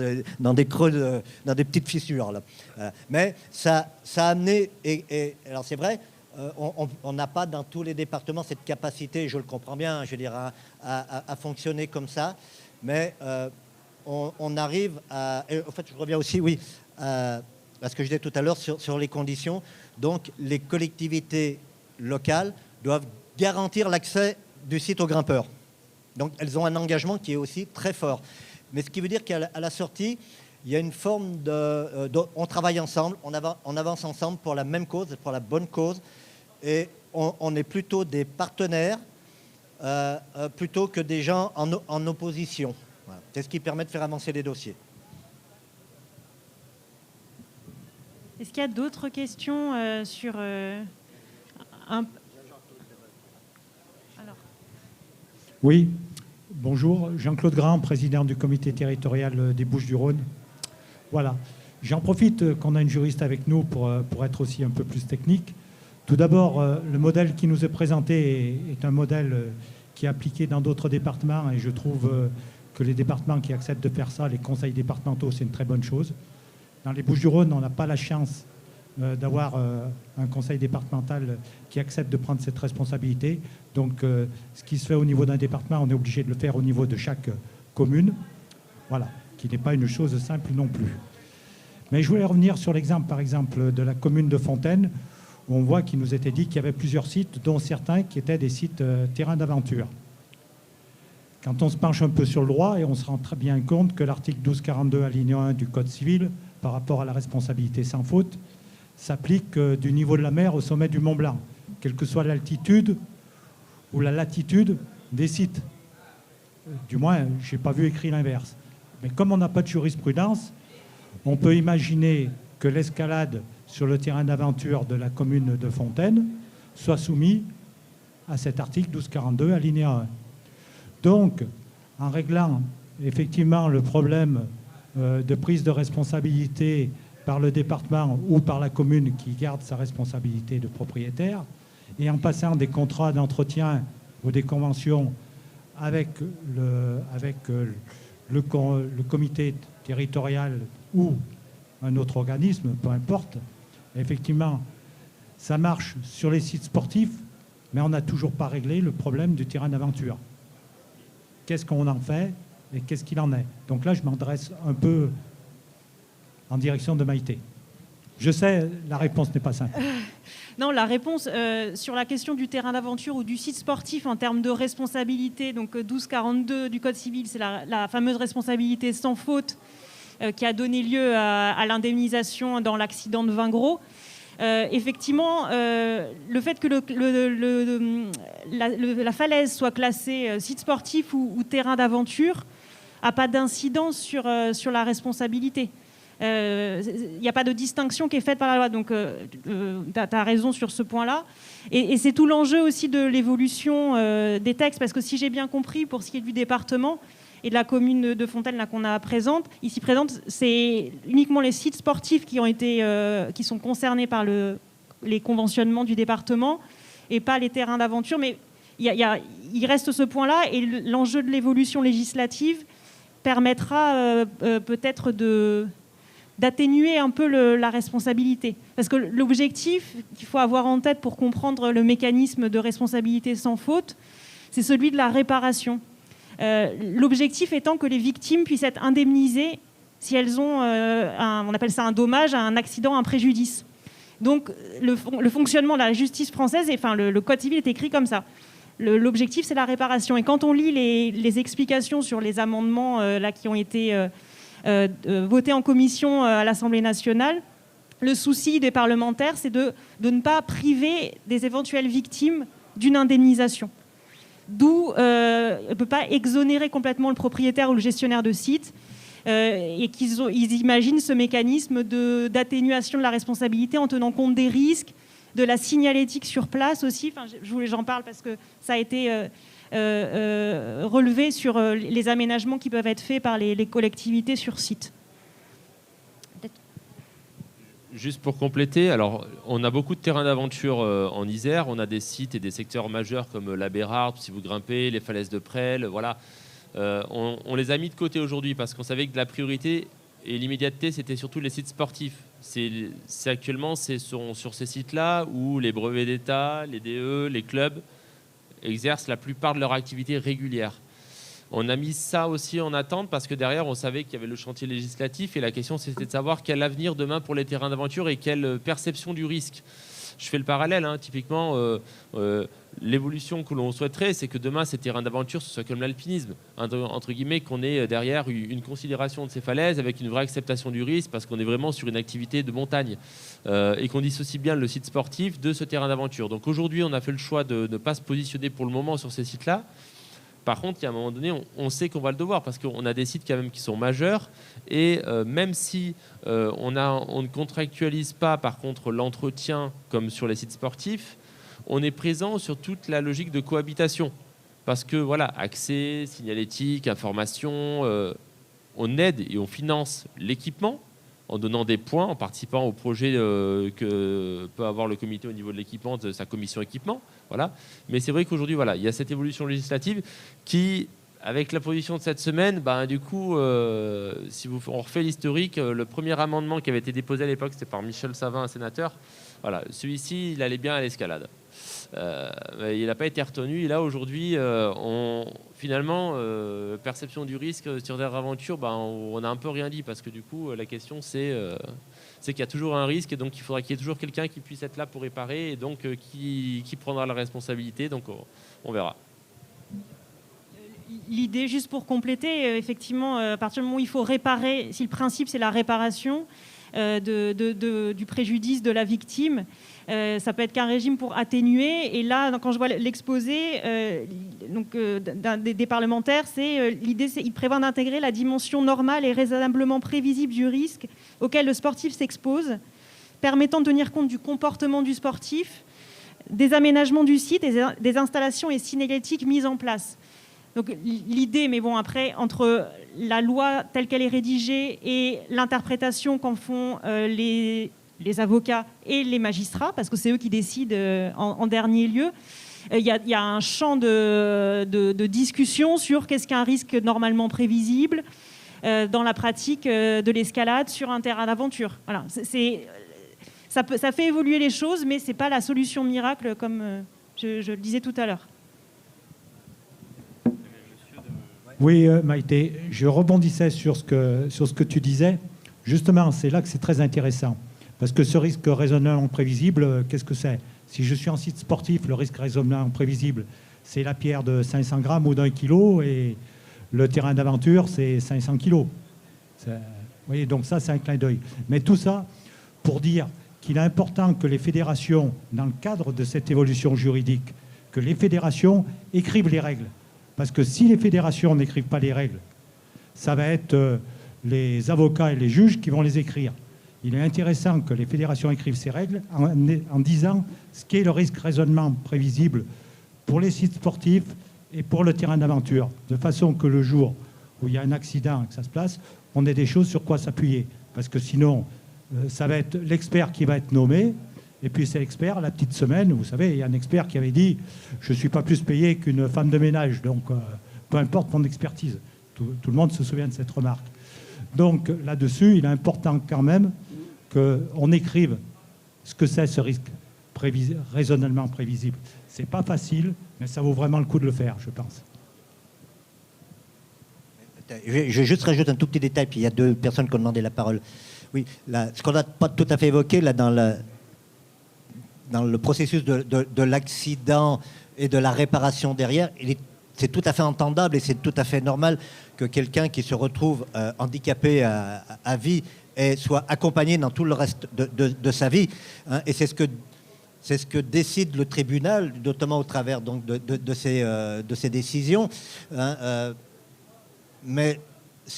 des creux, dans des petites fissures. Là. Mais ça a amené, et alors c'est vrai, on n'a pas dans tous les départements cette capacité, je le comprends bien, je veux dire, à fonctionner comme ça, mais on arrive à... En fait, je reviens aussi, oui, à ce que je disais tout à l'heure sur les conditions. Donc, les collectivités locales doivent garantir l'accès du site aux grimpeurs. Donc, elles ont un engagement qui est aussi très fort. Mais ce qui veut dire qu'à la sortie, il y a une forme on travaille ensemble, on avance ensemble pour la même cause, pour la bonne cause, et on est plutôt des partenaires plutôt que des gens en opposition. Voilà. C'est ce qui permet de faire avancer les dossiers. Est-ce qu'il y a d'autres questions sur Alors. Oui, bonjour, Jean-Claude Grand, président du comité territorial des Bouches-du-Rhône. Voilà, j'en profite qu'on a une juriste avec nous pour être aussi un peu plus technique. Tout d'abord, le modèle qui nous est présenté est un modèle qui est appliqué dans d'autres départements, et je trouve que les départements qui acceptent de faire ça, les conseils départementaux, c'est une très bonne chose. Dans les Bouches-du-Rhône, on n'a pas la chance d'avoir un conseil départemental qui accepte de prendre cette responsabilité. Donc, ce qui se fait au niveau d'un département, on est obligé de le faire au niveau de chaque commune. Voilà, qui n'est pas une chose simple non plus. Mais je voulais revenir sur l'exemple, par exemple, de la commune de Fontaine, où on voit qu'il nous était dit qu'il y avait plusieurs sites, dont certains qui étaient des sites terrains d'aventure. Quand on se penche un peu sur le droit, et on se rend très bien compte que l'article 1242 alinéa 1 du Code civil, par rapport à la responsabilité sans faute, s'applique du niveau de la mer au sommet du Mont Blanc, quelle que soit l'altitude ou la latitude des sites. Du moins, je n'ai pas vu écrit l'inverse. Mais comme on n'a pas de jurisprudence, On peut imaginer que l'escalade sur le terrain d'aventure de la commune de Fontaine soit soumise à cet article 1242 alinéa 1. Donc, en réglant effectivement le problème de prise de responsabilité par le département ou par la commune qui garde sa responsabilité de propriétaire, et en passant des contrats d'entretien ou des conventions avec le comité territorial ou un autre organisme, peu importe, effectivement, ça marche sur les sites sportifs, mais on n'a toujours pas réglé le problème du terrain d'aventure. Qu'est-ce qu'on en fait et qu'est-ce qu'il en est? Donc là, je m'adresse un peu en direction de Maïté. Je sais, la réponse n'est pas simple. Non, la réponse sur la question du terrain d'aventure ou du site sportif en termes de responsabilité, donc 1242 du Code civil, c'est la fameuse responsabilité sans faute qui a donné lieu à l'indemnisation dans l'accident de Vingros. Effectivement, le fait que la falaise soit classée site sportif ou terrain d'aventure n'a pas d'incidence sur la responsabilité. Il n'y a pas de distinction qui est faite par la loi. Donc, tu as raison sur ce point-là. Et c'est tout l'enjeu aussi de l'évolution des textes, parce que si j'ai bien compris, pour ce qui est du département et de la commune de Fontaine là, qu'on a ici présente, c'est uniquement les sites sportifs qui sont concernés par les conventionnements du département et pas les terrains d'aventure. Mais il reste ce point-là, et l'enjeu de l'évolution législative permettra peut-être d'atténuer un peu la responsabilité. Parce que l'objectif qu'il faut avoir en tête pour comprendre le mécanisme de responsabilité sans faute, c'est celui de la réparation. L'objectif étant que les victimes puissent être indemnisées si elles ont, on appelle ça un dommage, un accident, un préjudice. Donc le fonctionnement de la justice française, le Code civil est écrit comme ça. L'objectif, c'est la réparation. Et quand on lit les explications sur les amendements là, qui ont été votés en commission à l'Assemblée nationale, le souci des parlementaires, c'est de ne pas priver des éventuelles victimes d'une indemnisation. D'où on ne peut pas exonérer complètement le propriétaire ou le gestionnaire de site, et ils imaginent ce mécanisme d'atténuation de la responsabilité en tenant compte des risques, de la signalétique sur place aussi. J'en parle parce que ça a été relevé sur les aménagements qui peuvent être faits par les collectivités sur site. Juste pour compléter, alors on a beaucoup de terrains d'aventure en Isère, on a des sites et des secteurs majeurs comme la Bérarde, si vous grimpez, les falaises de Presles, voilà. On les a mis de côté aujourd'hui parce qu'on savait que la priorité et l'immédiateté, c'était surtout les sites sportifs. Actuellement, c'est sur ces sites-là où les brevets d'État, les DE, les clubs exercent la plupart de leur activité régulière. On a mis ça aussi en attente parce que derrière, on savait qu'il y avait le chantier législatif et la question, c'était de savoir quel avenir demain pour les terrains d'aventure et quelle perception du risque. Je fais le parallèle, typiquement, l'évolution que l'on souhaiterait, c'est que demain, ces terrains d'aventure, ce soit comme l'alpinisme, entre guillemets, qu'on ait derrière une considération de ces falaises avec une vraie acceptation du risque parce qu'on est vraiment sur une activité de montagne et qu'on dissocie bien le site sportif de ce terrain d'aventure. Donc aujourd'hui, on a fait le choix de ne pas se positionner pour le moment sur ces sites-là. Par contre, il y a un moment donné, on sait qu'on va le devoir parce qu'on a des sites quand même qui sont majeurs et même si on ne contractualise pas par contre l'entretien comme sur les sites sportifs, on est présent sur toute la logique de cohabitation parce que voilà, accès, signalétique, information, on aide et on finance l'équipement en donnant des points, en participant au projet que peut avoir le comité au niveau de l'équipement, de sa commission équipement. Voilà. Mais c'est vrai qu'aujourd'hui, voilà, il y a cette évolution législative qui, avec la position de cette semaine, du coup, si on refait l'historique, le premier amendement qui avait été déposé à l'époque, c'était par Michel Savin, un sénateur. Voilà, celui-ci, il allait bien à l'escalade. Il n'a pas été retenu. Et là, aujourd'hui, finalement, perception du risque sur des aventures, on n'a un peu rien dit parce que du coup, la question, c'est qu'il y a toujours un risque et donc il faudra qu'il y ait toujours quelqu'un qui puisse être là pour réparer et donc qui prendra la responsabilité. Donc, on verra. L'idée, juste pour compléter, effectivement, à partir du moment où il faut réparer, si le principe, c'est la réparation, du préjudice de la victime. Ça peut être qu'un régime pour atténuer. Et là, quand je vois l'exposé des parlementaires, l'idée, il prévoit d'intégrer la dimension normale et raisonnablement prévisible du risque auquel le sportif s'expose, permettant de tenir compte du comportement du sportif, des aménagements du site et des installations et signalétiques mises en place. Donc l'idée, mais bon, après, entre la loi telle qu'elle est rédigée et l'interprétation qu'en font les avocats et les magistrats, parce que c'est eux qui décident en dernier lieu, il y a un champ de discussion sur qu'est-ce qu'un risque normalement prévisible dans la pratique de l'escalade sur un terrain d'aventure. Voilà, ça fait évoluer les choses, mais ce n'est pas la solution miracle, comme je le disais tout à l'heure. Oui, Maïté, je rebondissais sur ce que tu disais. Justement, c'est là que c'est très intéressant. Parce que ce risque raisonnablement prévisible, qu'est-ce que c'est? Si je suis en site sportif, le risque raisonnablement prévisible, c'est la pierre de 500 grammes ou d'1 kilo, et le terrain d'aventure, c'est 500 kilos. Vous voyez, donc ça, c'est un clin d'œil. Mais tout ça pour dire qu'il est important que les fédérations, dans le cadre de cette évolution juridique, que les fédérations écrivent les règles. Parce que si les fédérations n'écrivent pas les règles, ça va être les avocats et les juges qui vont les écrire. Il est intéressant que les fédérations écrivent ces règles en disant ce qu'est le risque raisonnement prévisible pour les sites sportifs et pour le terrain d'aventure, de façon que le jour où il y a un accident et que ça se place, on ait des choses sur quoi s'appuyer. Parce que sinon, ça va être l'expert qui va être nommé, et puis c'est l'expert, la petite semaine, vous savez, il y a un expert qui avait dit « je ne suis pas plus payé qu'une femme de ménage, donc peu importe mon expertise ». Tout le monde se souvient de cette remarque. Donc là-dessus, il est important quand même qu'on écrive ce que c'est ce risque raisonnablement prévisible. Ce n'est pas facile, mais ça vaut vraiment le coup de le faire, je pense. Je vais juste rajouter un tout petit détail, puis il y a deux personnes qui ont demandé la parole. Oui, ce qu'on n'a pas tout à fait évoqué là, dans le processus de l'accident et de la réparation derrière, c'est tout à fait entendable et c'est tout à fait normal que quelqu'un qui se retrouve handicapé à vie soit accompagné dans tout le reste de sa vie. Hein, et c'est ce que décide le tribunal, notamment au travers donc, de ces décisions. Hein, mais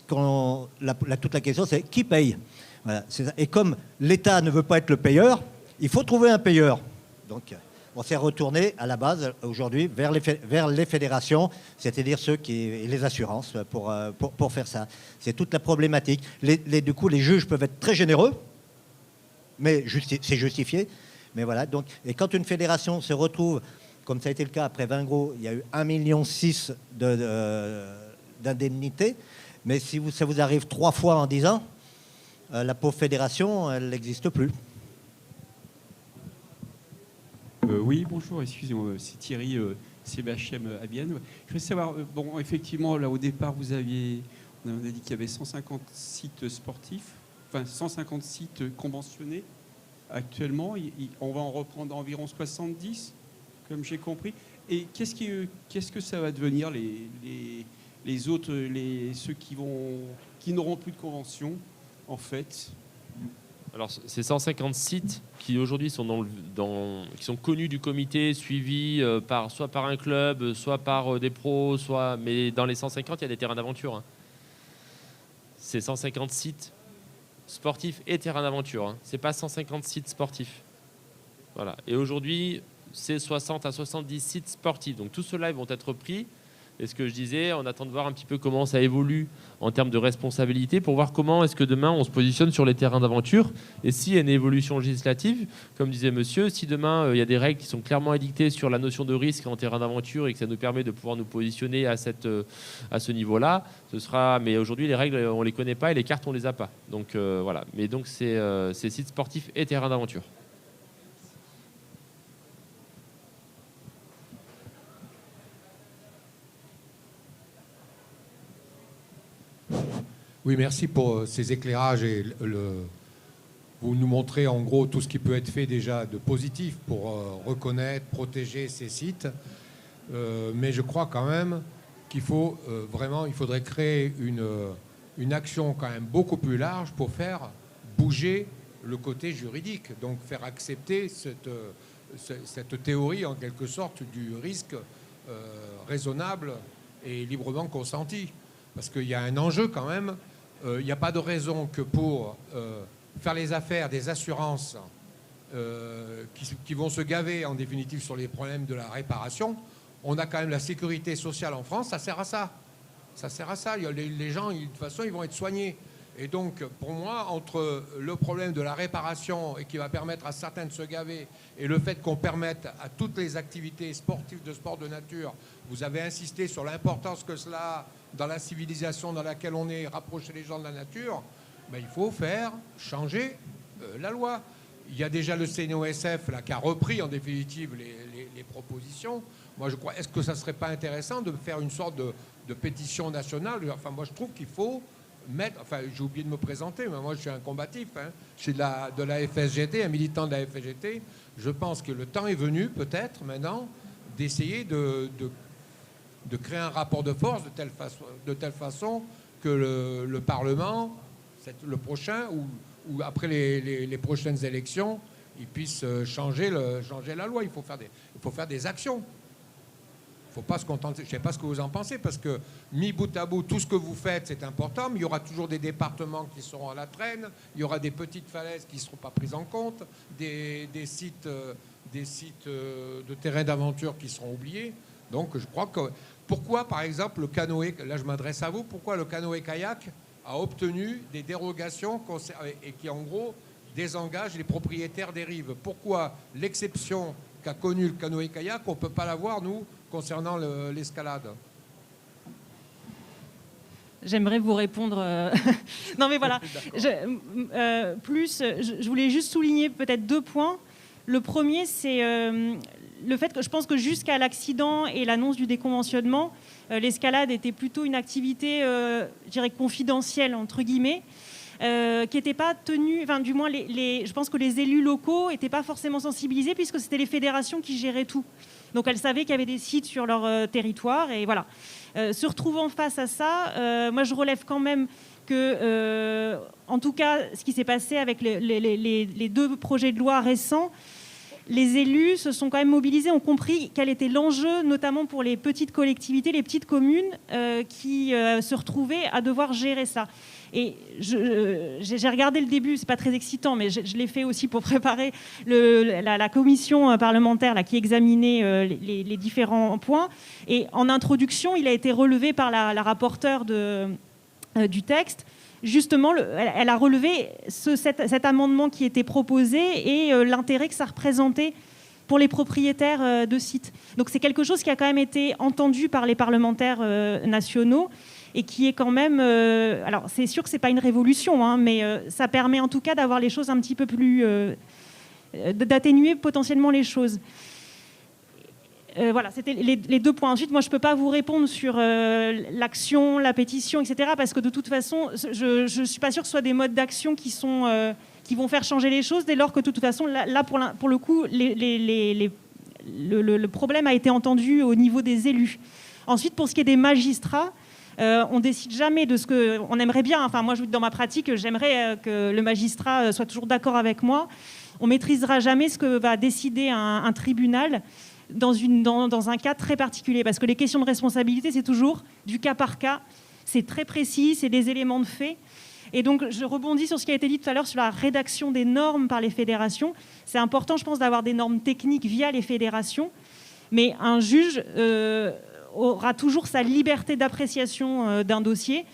toute la question, c'est qui paye? Voilà, et comme l'État ne veut pas être le payeur, il faut trouver un payeur. Donc, on s'est retourné à la base aujourd'hui vers les fédérations, c'est-à-dire et les assurances pour faire ça. C'est toute la problématique. Du coup, les juges peuvent être très généreux, mais c'est justifié. Mais voilà. Donc, et quand une fédération se retrouve, comme ça a été le cas après Vingros, il y a eu 1,6 million d'indemnités. Mais si ça vous arrive 3 fois en 10 ans, la pauvre fédération, elle n'existe plus. Oui, bonjour, excusez-moi, c'est Thierry, CBHM à Bienne. Je voulais savoir, bon, effectivement, là au départ, on a dit qu'il y avait 150 sites sportifs, enfin 150 sites conventionnés actuellement. On va en reprendre environ 70, comme j'ai compris. Et qu'est-ce que ça va devenir les autres, ceux qui n'auront plus de convention, en fait? Alors, c'est 150 sites qui aujourd'hui sont, qui sont connus du comité, suivis soit par un club, soit par des pros, mais dans les 150, il y a des terrains d'aventure. Hein. C'est 150 sites sportifs et terrains d'aventure. Hein. Ce n'est pas 150 sites sportifs. Voilà. Et aujourd'hui, c'est 60 à 70 sites sportifs. Donc, tous ceux-là vont être pris. Et ce que je disais, on attend de voir un petit peu comment ça évolue en termes de responsabilité pour voir comment est-ce que demain on se positionne sur les terrains d'aventure et s'il y a une évolution législative, comme disait monsieur, si demain il y a des règles qui sont clairement édictées sur la notion de risque en terrain d'aventure et que ça nous permet de pouvoir nous positionner à ce niveau-là, ce sera. Mais aujourd'hui les règles on les connaît pas et les cartes on les a pas. Donc voilà. Mais donc c'est sites sportifs et terrains d'aventure. Oui, merci pour ces éclairages et vous nous montrez en gros tout ce qui peut être fait déjà de positif pour reconnaître, protéger ces sites. Mais je crois quand même qu'il faut il faudrait créer une action quand même beaucoup plus large pour faire bouger le côté juridique, donc faire accepter cette théorie en quelque sorte du risque raisonnable et librement consenti. Parce qu'il y a un enjeu quand même, il n'y a pas de raison que pour faire les affaires des assurances qui vont se gaver en définitive sur les problèmes de la réparation, on a quand même la sécurité sociale en France, ça sert à ça. Ça sert à ça. Les gens, de toute façon, ils vont être soignés. Et donc, pour moi, entre le problème de la réparation et qui va permettre à certains de se gaver et le fait qu'on permette à toutes les activités sportives de sport de nature, vous avez insisté sur l'importance que cela a dans la civilisation dans laquelle on est, rapprocher les gens de la nature, ben, il faut faire changer la loi. Il y a déjà le CNOSF là, qui a repris en définitive les propositions. Moi, je crois, est-ce que ça ne serait pas intéressant de faire une sorte de pétition nationale? Enfin, moi, je trouve qu'il faut mettre... Enfin, j'ai oublié de me présenter, mais moi, je suis un combatif. Hein. Je suis de la FSGT, un militant de la FSGT. Je pense que le temps est venu, peut-être, maintenant, d'essayer de créer un rapport de force de telle façon que le Parlement, le prochain, ou après les prochaines élections, il puisse changer la loi. Il faut faire des actions. Il ne faut pas se contenter. Je ne sais pas ce que vous en pensez, parce que mis bout à bout, tout ce que vous faites, c'est important, mais il y aura toujours des départements qui seront à la traîne, il y aura des petites falaises qui ne seront pas prises en compte, des sites de terrains d'aventure qui seront oubliés. Donc je crois que... Pourquoi, par exemple, le canoë, là je m'adresse à vous, pourquoi le canoë-kayak a obtenu des dérogations et qui, en gros, désengagent les propriétaires des rives? Pourquoi l'exception qu'a connue le canoë-kayak, on ne peut pas l'avoir, nous, concernant l'escalade? J'aimerais vous répondre. Non, mais voilà. Je voulais juste souligner peut-être 2 points. Le premier, c'est le fait que je pense que jusqu'à l'accident et l'annonce du déconventionnement, l'escalade était plutôt une activité, je dirais, confidentielle, entre guillemets, qui n'était pas tenue, enfin, du moins, je pense que les élus locaux n'étaient pas forcément sensibilisés, puisque c'était les fédérations qui géraient tout. Donc elles savaient qu'il y avait des sites sur leur territoire, et voilà. Se retrouvant face à ça, moi je relève quand même que, en tout cas, ce qui s'est passé avec les 2 projets de loi récents, les élus se sont quand même mobilisés, ont compris quel était l'enjeu, notamment pour les petites collectivités, les petites communes qui se retrouvaient à devoir gérer ça. Et j'ai regardé le début, c'est pas très excitant, mais je l'ai fait aussi pour préparer la commission parlementaire là, qui examinait les différents points. Et en introduction, il a été relevé par la rapporteure du texte. Justement, elle a relevé cet amendement qui était proposé et l'intérêt que ça représentait pour les propriétaires de sites. Donc c'est quelque chose qui a quand même été entendu par les parlementaires nationaux et qui est quand même... alors c'est sûr que ce n'est pas une révolution, hein, mais ça permet en tout cas d'avoir les choses un petit peu plus... d'atténuer potentiellement les choses. Voilà, c'était les 2 points. Ensuite, moi, je ne peux pas vous répondre sur l'action, la pétition, etc. Parce que de toute façon, je ne suis pas sûre que ce soit des modes d'action qui vont faire changer les choses, dès lors que de toute façon, là pour le coup, le problème a été entendu au niveau des élus. Ensuite, pour ce qui est des magistrats, on décide jamais de ce que... On aimerait bien, enfin moi, dans ma pratique, j'aimerais que le magistrat soit toujours d'accord avec moi. On ne maîtrisera jamais ce que va décider un tribunal dans un cas très particulier, parce que les questions de responsabilité, c'est toujours du cas par cas, c'est très précis, c'est des éléments de fait. Et donc, je rebondis sur ce qui a été dit tout à l'heure sur la rédaction des normes par les fédérations. C'est important, je pense, d'avoir des normes techniques via les fédérations, mais un juge aura toujours sa liberté d'appréciation d'un dossier,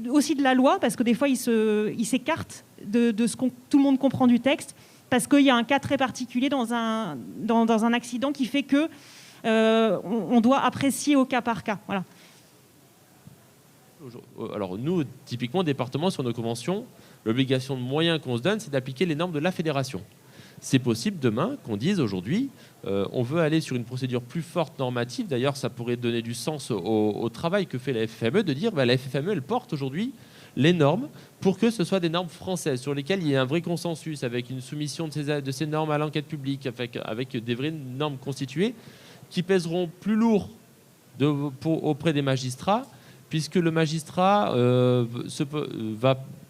aussi de la loi, parce que des fois, il s'écarte de ce que tout le monde comprend du texte, parce qu'il y a un cas très particulier dans un accident qui fait que on doit apprécier au cas par cas. Voilà. Alors nous, typiquement, au département, sur nos conventions, l'obligation de moyens qu'on se donne, c'est d'appliquer les normes de la fédération. C'est possible demain qu'on dise aujourd'hui, on veut aller sur une procédure plus forte normative. D'ailleurs, ça pourrait donner du sens au travail que fait la FFME, de dire la FFME, elle porte aujourd'hui les normes pour que ce soit des normes françaises sur lesquelles il y ait un vrai consensus, avec une soumission de ces normes à l'enquête publique, avec des vraies normes constituées qui pèseront plus lourd auprès des magistrats, puisque le magistrat peut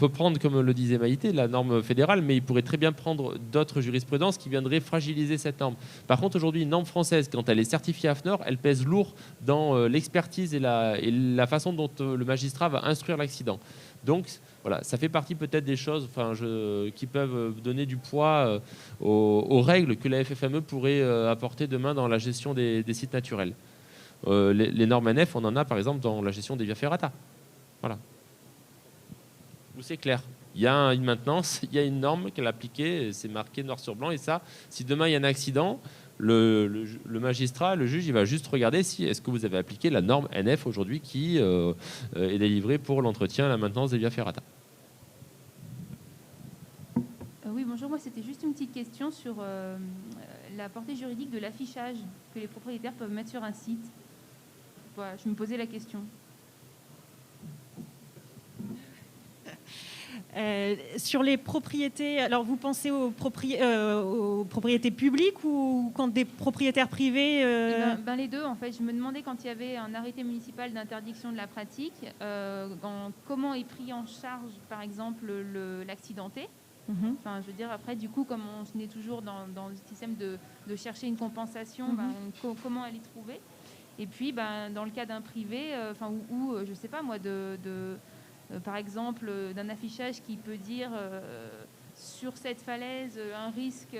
prendre, comme le disait Maïté, la norme fédérale, mais il pourrait très bien prendre d'autres jurisprudences qui viendraient fragiliser cette norme. Par contre, aujourd'hui, une norme française, quand elle est certifiée AFNOR, elle pèse lourd dans l'expertise et la façon dont le magistrat va instruire l'accident. Donc, voilà, ça fait partie peut-être des choses qui peuvent donner du poids aux règles que la FFME pourrait apporter demain dans la gestion des sites naturels. Les normes NF, on en a par exemple dans la gestion des via ferrata. Voilà. Où c'est clair. Il y a une maintenance, il y a une norme qu'elle a appliquée, c'est marqué noir sur blanc. Et ça, si demain il y a un accident, le magistrat, le juge, il va juste regarder si est-ce que vous avez appliqué la norme NF aujourd'hui qui est délivrée pour l'entretien et la maintenance des via ferrata. Oui, bonjour. Moi, c'était juste une petite question sur la portée juridique de l'affichage que les propriétaires peuvent mettre sur un site. Voilà, je me posais la question. Sur les propriétés, alors vous pensez aux propriétés publiques ou quand des propriétaires privés Les deux, en fait. Je me demandais quand il y avait un arrêté municipal d'interdiction de la pratique, comment est pris en charge, par exemple, l'accidenté. Enfin, je veux dire, après, du coup, comme on est toujours dans le système de chercher une compensation, comment aller trouver. Et puis, dans le cas d'un privé, ou je sais pas moi, par exemple, d'un affichage qui peut dire sur cette falaise, un risque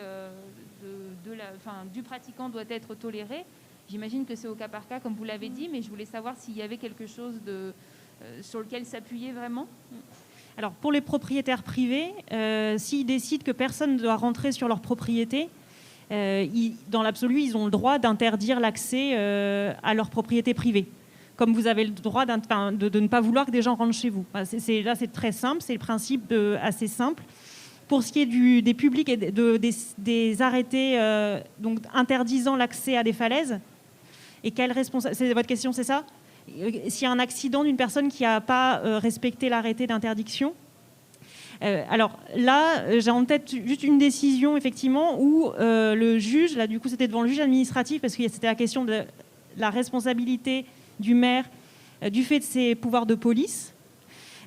du pratiquant doit être toléré. J'imagine que c'est au cas par cas, comme vous l'avez dit, mais je voulais savoir s'il y avait quelque chose sur lequel s'appuyer vraiment. Alors, pour les propriétaires privés, s'ils décident que personne ne doit rentrer sur leur propriété, dans l'absolu, ils ont le droit d'interdire l'accès à leur propriété privée. Comme vous avez le droit de ne pas vouloir que des gens rentrent chez vous. Là, c'est très simple, c'est le principe assez simple. Pour ce qui est des publics et des arrêtés donc interdisant l'accès à des falaises, et c'est votre question, c'est ça ? S'il y a un accident d'une personne qui n'a pas respecté l'arrêté d'interdiction. Alors là, j'ai en tête juste une décision, effectivement, où le juge, là du coup c'était devant le juge administratif, parce que c'était la question de la responsabilité du maire du fait de ses pouvoirs de police.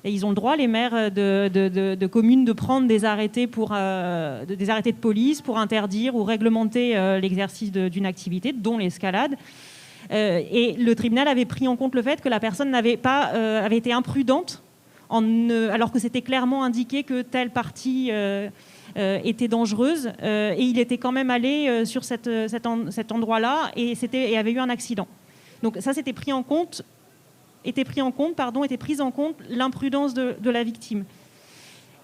Et ils ont le droit, les maires de communes, de prendre des arrêtés de police pour interdire ou réglementer l'exercice d'une activité, dont l'escalade. Et le tribunal avait pris en compte le fait que la personne avait été imprudente, alors que c'était clairement indiqué que telle partie était dangereuse, et il était quand même allé sur cet endroit-là et avait eu un accident. Donc ça, était prise en compte l'imprudence de la victime.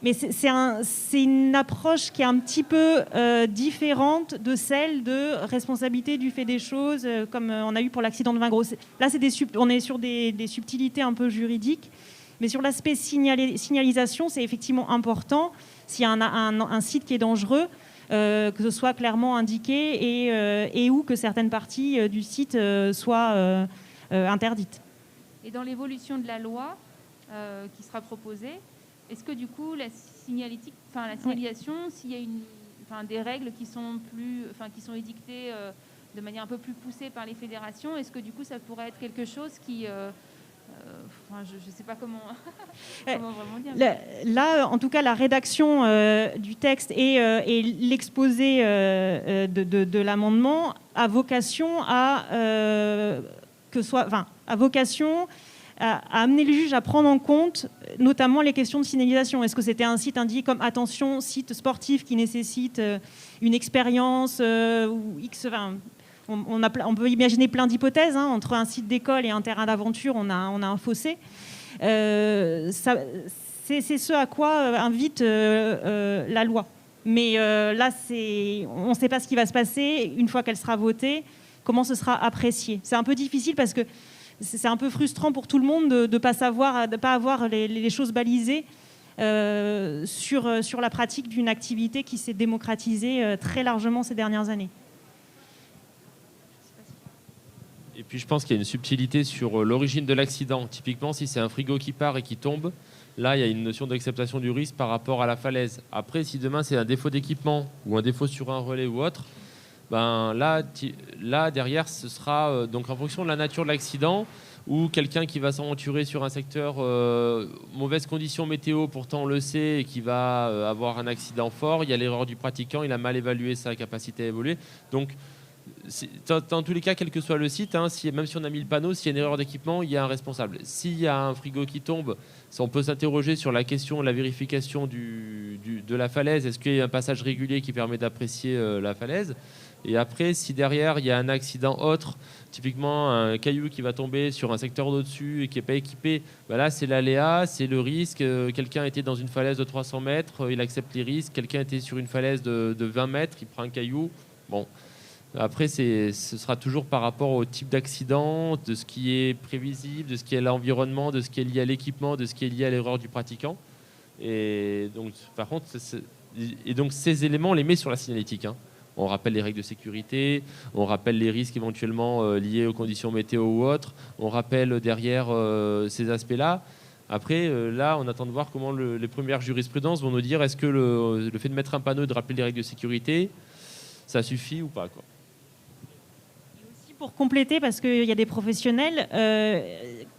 Mais c'est une approche qui est un petit peu différente de celle de responsabilité du fait des choses, comme on a eu pour l'accident de Vingros. Là, on est sur des subtilités un peu juridiques, mais sur l'aspect signalisation, c'est effectivement important. S'il y a un site qui est dangereux, que ce soit clairement indiqué et ou que certaines parties du site soient interdites. Et dans l'évolution de la loi qui sera proposée, est-ce que du coup la signalisation, s'il y a des règles qui sont édictées de manière un peu plus poussée par les fédérations, est-ce que du coup ça pourrait être quelque chose qui je ne sais pas comment vraiment dire. Là, en tout cas, la rédaction du texte et l'exposé de l'amendement a vocation à amener le juge à prendre en compte notamment les questions de signalisation. Est-ce que c'était un site indiqué comme attention, site sportif qui nécessite une expérience ou X. On peut imaginer plein d'hypothèses. Entre un site d'école et un terrain d'aventure, on a un fossé. C'est ce à quoi invite la loi. Mais là, on ne sait pas ce qui va se passer une fois qu'elle sera votée, comment ce sera apprécié. C'est un peu difficile parce que c'est un peu frustrant pour tout le monde de ne pas savoir, de pas avoir les choses balisées sur la pratique d'une activité qui s'est démocratisée très largement ces dernières années. Et puis je pense qu'il y a une subtilité sur l'origine de l'accident. Typiquement, si c'est un frigo qui part et qui tombe, là, il y a une notion d'acceptation du risque par rapport à la falaise. Après, si demain, c'est un défaut d'équipement ou un défaut sur un relais ou autre, là derrière, ce sera donc en fonction de la nature de l'accident. ou quelqu'un qui va s'aventurer sur un secteur mauvaise condition météo, pourtant on le sait, et qui va avoir un accident fort. Il y a l'erreur du pratiquant, il a mal évalué sa capacité à évoluer. Donc, dans tous les cas, quel que soit le site, hein, même si on a mis le panneau, s'il y a une erreur d'équipement, il y a un responsable. S'il y a un frigo qui tombe, on peut s'interroger sur la question de la vérification de la falaise. Est-ce qu'il y a un passage régulier qui permet d'apprécier la falaise? Et après, si derrière, il y a un accident autre, typiquement un caillou qui va tomber sur un secteur d'au-dessus et qui n'est pas équipé, ben là, c'est l'aléa, c'est le risque. Quelqu'un était dans une falaise de 300 mètres, il accepte les risques. Quelqu'un était sur une falaise de 20 mètres, il prend un caillou. Bon. Après, ce sera toujours par rapport au type d'accident, de ce qui est prévisible, de ce qui est l'environnement, de ce qui est lié à l'équipement, de ce qui est lié à l'erreur du pratiquant. Et donc, par contre, ces éléments, on les met sur la signalétique, hein. On rappelle les règles de sécurité, on rappelle les risques éventuellement liés aux conditions météo ou autres, on rappelle derrière ces aspects-là. Après, là, on attend de voir comment les premières jurisprudences vont nous dire est-ce que le fait de mettre un panneau et de rappeler les règles de sécurité, ça suffit ou pas, quoi. Pour compléter, parce qu'il y a des professionnels,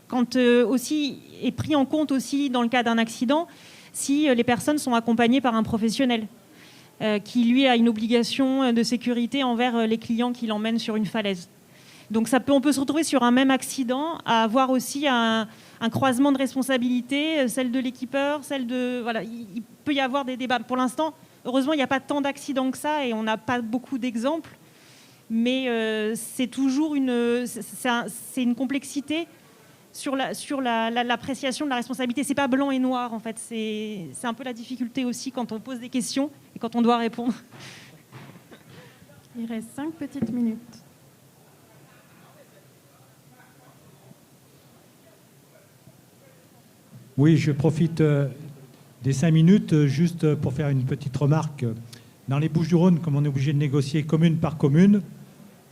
quand aussi est pris en compte aussi dans le cas d'un accident, si les personnes sont accompagnées par un professionnel qui lui a une obligation de sécurité envers les clients qui l'emmènent sur une falaise. Donc on peut se retrouver sur un même accident à avoir aussi un croisement de responsabilités, celle de l'équipeur, celle de... Voilà, il peut y avoir des débats. Pour l'instant, heureusement, il n'y a pas tant d'accidents que ça et on n'a pas beaucoup d'exemples. Mais c'est toujours une complexité sur l'appréciation de la responsabilité. C'est pas blanc et noir, en fait. C'est un peu la difficulté aussi quand on pose des questions et quand on doit répondre. Il reste 5 petites minutes. Oui, je profite des 5 minutes juste pour faire une petite remarque. Dans les Bouches-du-Rhône, comme on est obligé de négocier commune par commune,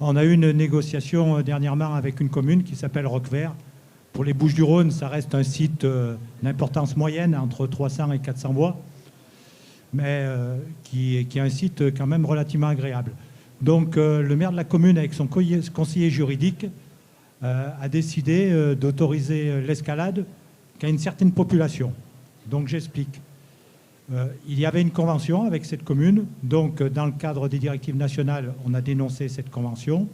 on a eu une négociation dernièrement avec une commune qui s'appelle Roquevert. Pour les Bouches-du-Rhône, ça reste un site d'importance moyenne, entre 300 et 400 voix, mais qui est un site quand même relativement agréable. Donc le maire de la commune, avec son conseiller juridique, a décidé d'autoriser l'escalade qu'à une certaine population. Donc j'explique. Il y avait une convention avec cette commune, donc dans le cadre des directives nationales, on a dénoncé cette convention.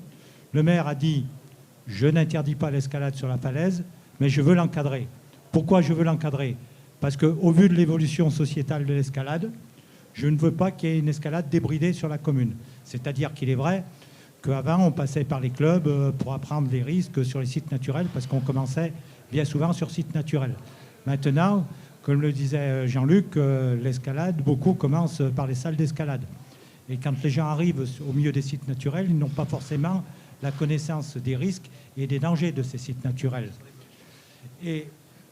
Le maire a dit « je n'interdis pas l'escalade sur la falaise, mais je veux l'encadrer ». Pourquoi je veux l'encadrer? Parce qu'au vu de l'évolution sociétale de l'escalade, je ne veux pas qu'il y ait une escalade débridée sur la commune. C'est-à-dire qu'il est vrai qu'avant, on passait par les clubs pour apprendre les risques sur les sites naturels, parce qu'on commençait bien souvent sur sites naturels. Maintenant, comme le disait Jean-Luc, l'escalade, beaucoup commencent par les salles d'escalade. Et quand les gens arrivent au milieu des sites naturels, ils n'ont pas forcément la connaissance des risques et des dangers de ces sites naturels. Et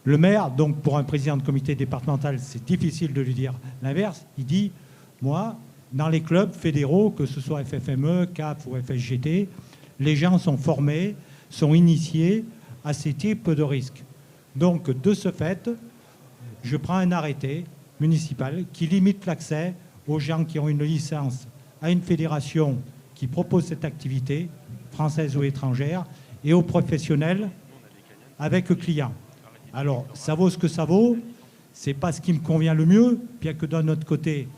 le maire, donc pour un président de comité départemental, c'est difficile de lui dire l'inverse. Il dit, moi, dans les clubs fédéraux, que ce soit FFME, CAF ou FSGT, les gens sont formés, sont initiés à ces types de risques. Donc, de ce fait, je prends un arrêté municipal qui limite l'accès aux gens qui ont une licence à une fédération qui propose cette activité, française ou étrangère, et aux professionnels avec clients. Alors, ça vaut ce que ça vaut. C'est pas ce qui me convient le mieux, bien que d'un autre côté,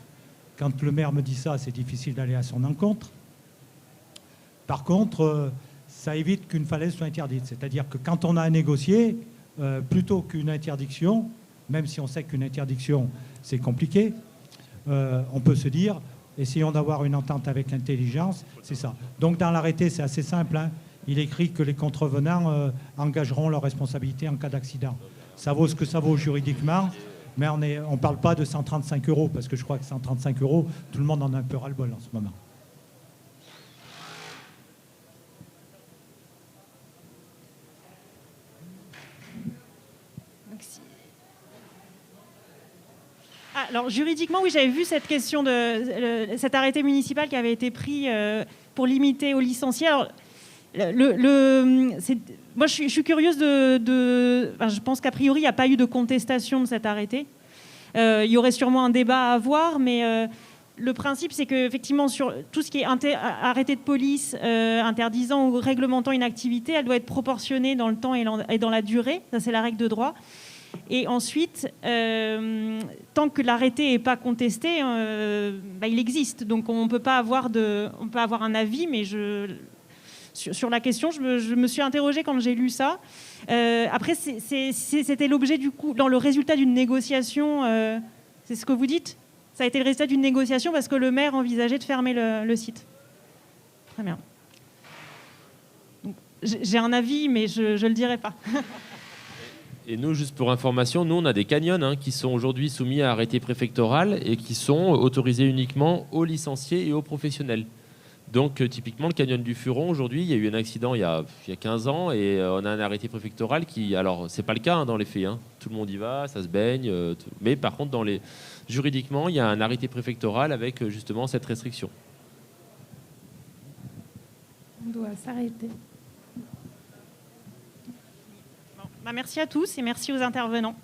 quand le maire me dit ça, c'est difficile d'aller à son encontre. Par contre, ça évite qu'une falaise soit interdite. C'est-à-dire que quand on a à négocier, plutôt qu'une interdiction, même si on sait qu'une interdiction, c'est compliqué, on peut se dire, essayons d'avoir une entente avec intelligence, c'est ça. Donc dans l'arrêté, c'est assez simple, hein. Il écrit que les contrevenants engageront leur responsabilité en cas d'accident. Ça vaut ce que ça vaut juridiquement, mais on ne parle pas de 135 €, parce que je crois que 135 €, tout le monde en a un peu ras-le-bol en ce moment. Alors juridiquement, oui, j'avais vu cette question de cet arrêté municipal qui avait été pris pour limiter aux licenciés. Alors, moi, je suis curieuse je pense qu'a priori, il n'y a pas eu de contestation de cet arrêté. Il y aurait sûrement un débat à avoir, mais le principe, c'est qu'effectivement, sur tout ce qui est arrêté de police interdisant ou réglementant une activité, elle doit être proportionnée dans le temps et dans la durée. Ça, c'est la règle de droit. Et ensuite, tant que l'arrêté n'est pas contesté, il existe. Donc, on peut avoir un avis, mais sur la question, je me suis interrogée quand j'ai lu ça. Après, c'était l'objet, du coup, dans le résultat d'une négociation, c'est ce que vous dites ? Ça a été le résultat d'une négociation parce que le maire envisageait de fermer le site. Très bien. Donc, j'ai un avis, mais je ne le dirai pas. Et nous, juste pour information, nous, on a des canyons qui sont aujourd'hui soumis à arrêté préfectoral et qui sont autorisés uniquement aux licenciés et aux professionnels. Donc, typiquement, le canyon du Furon, aujourd'hui, il y a eu un accident il y a 15 ans et on a un arrêté préfectoral qui... Alors, c'est pas le cas dans les faits. Tout le monde y va, ça se baigne. Mais par contre, juridiquement, il y a un arrêté préfectoral avec justement cette restriction. On doit s'arrêter. Merci à tous et merci aux intervenants.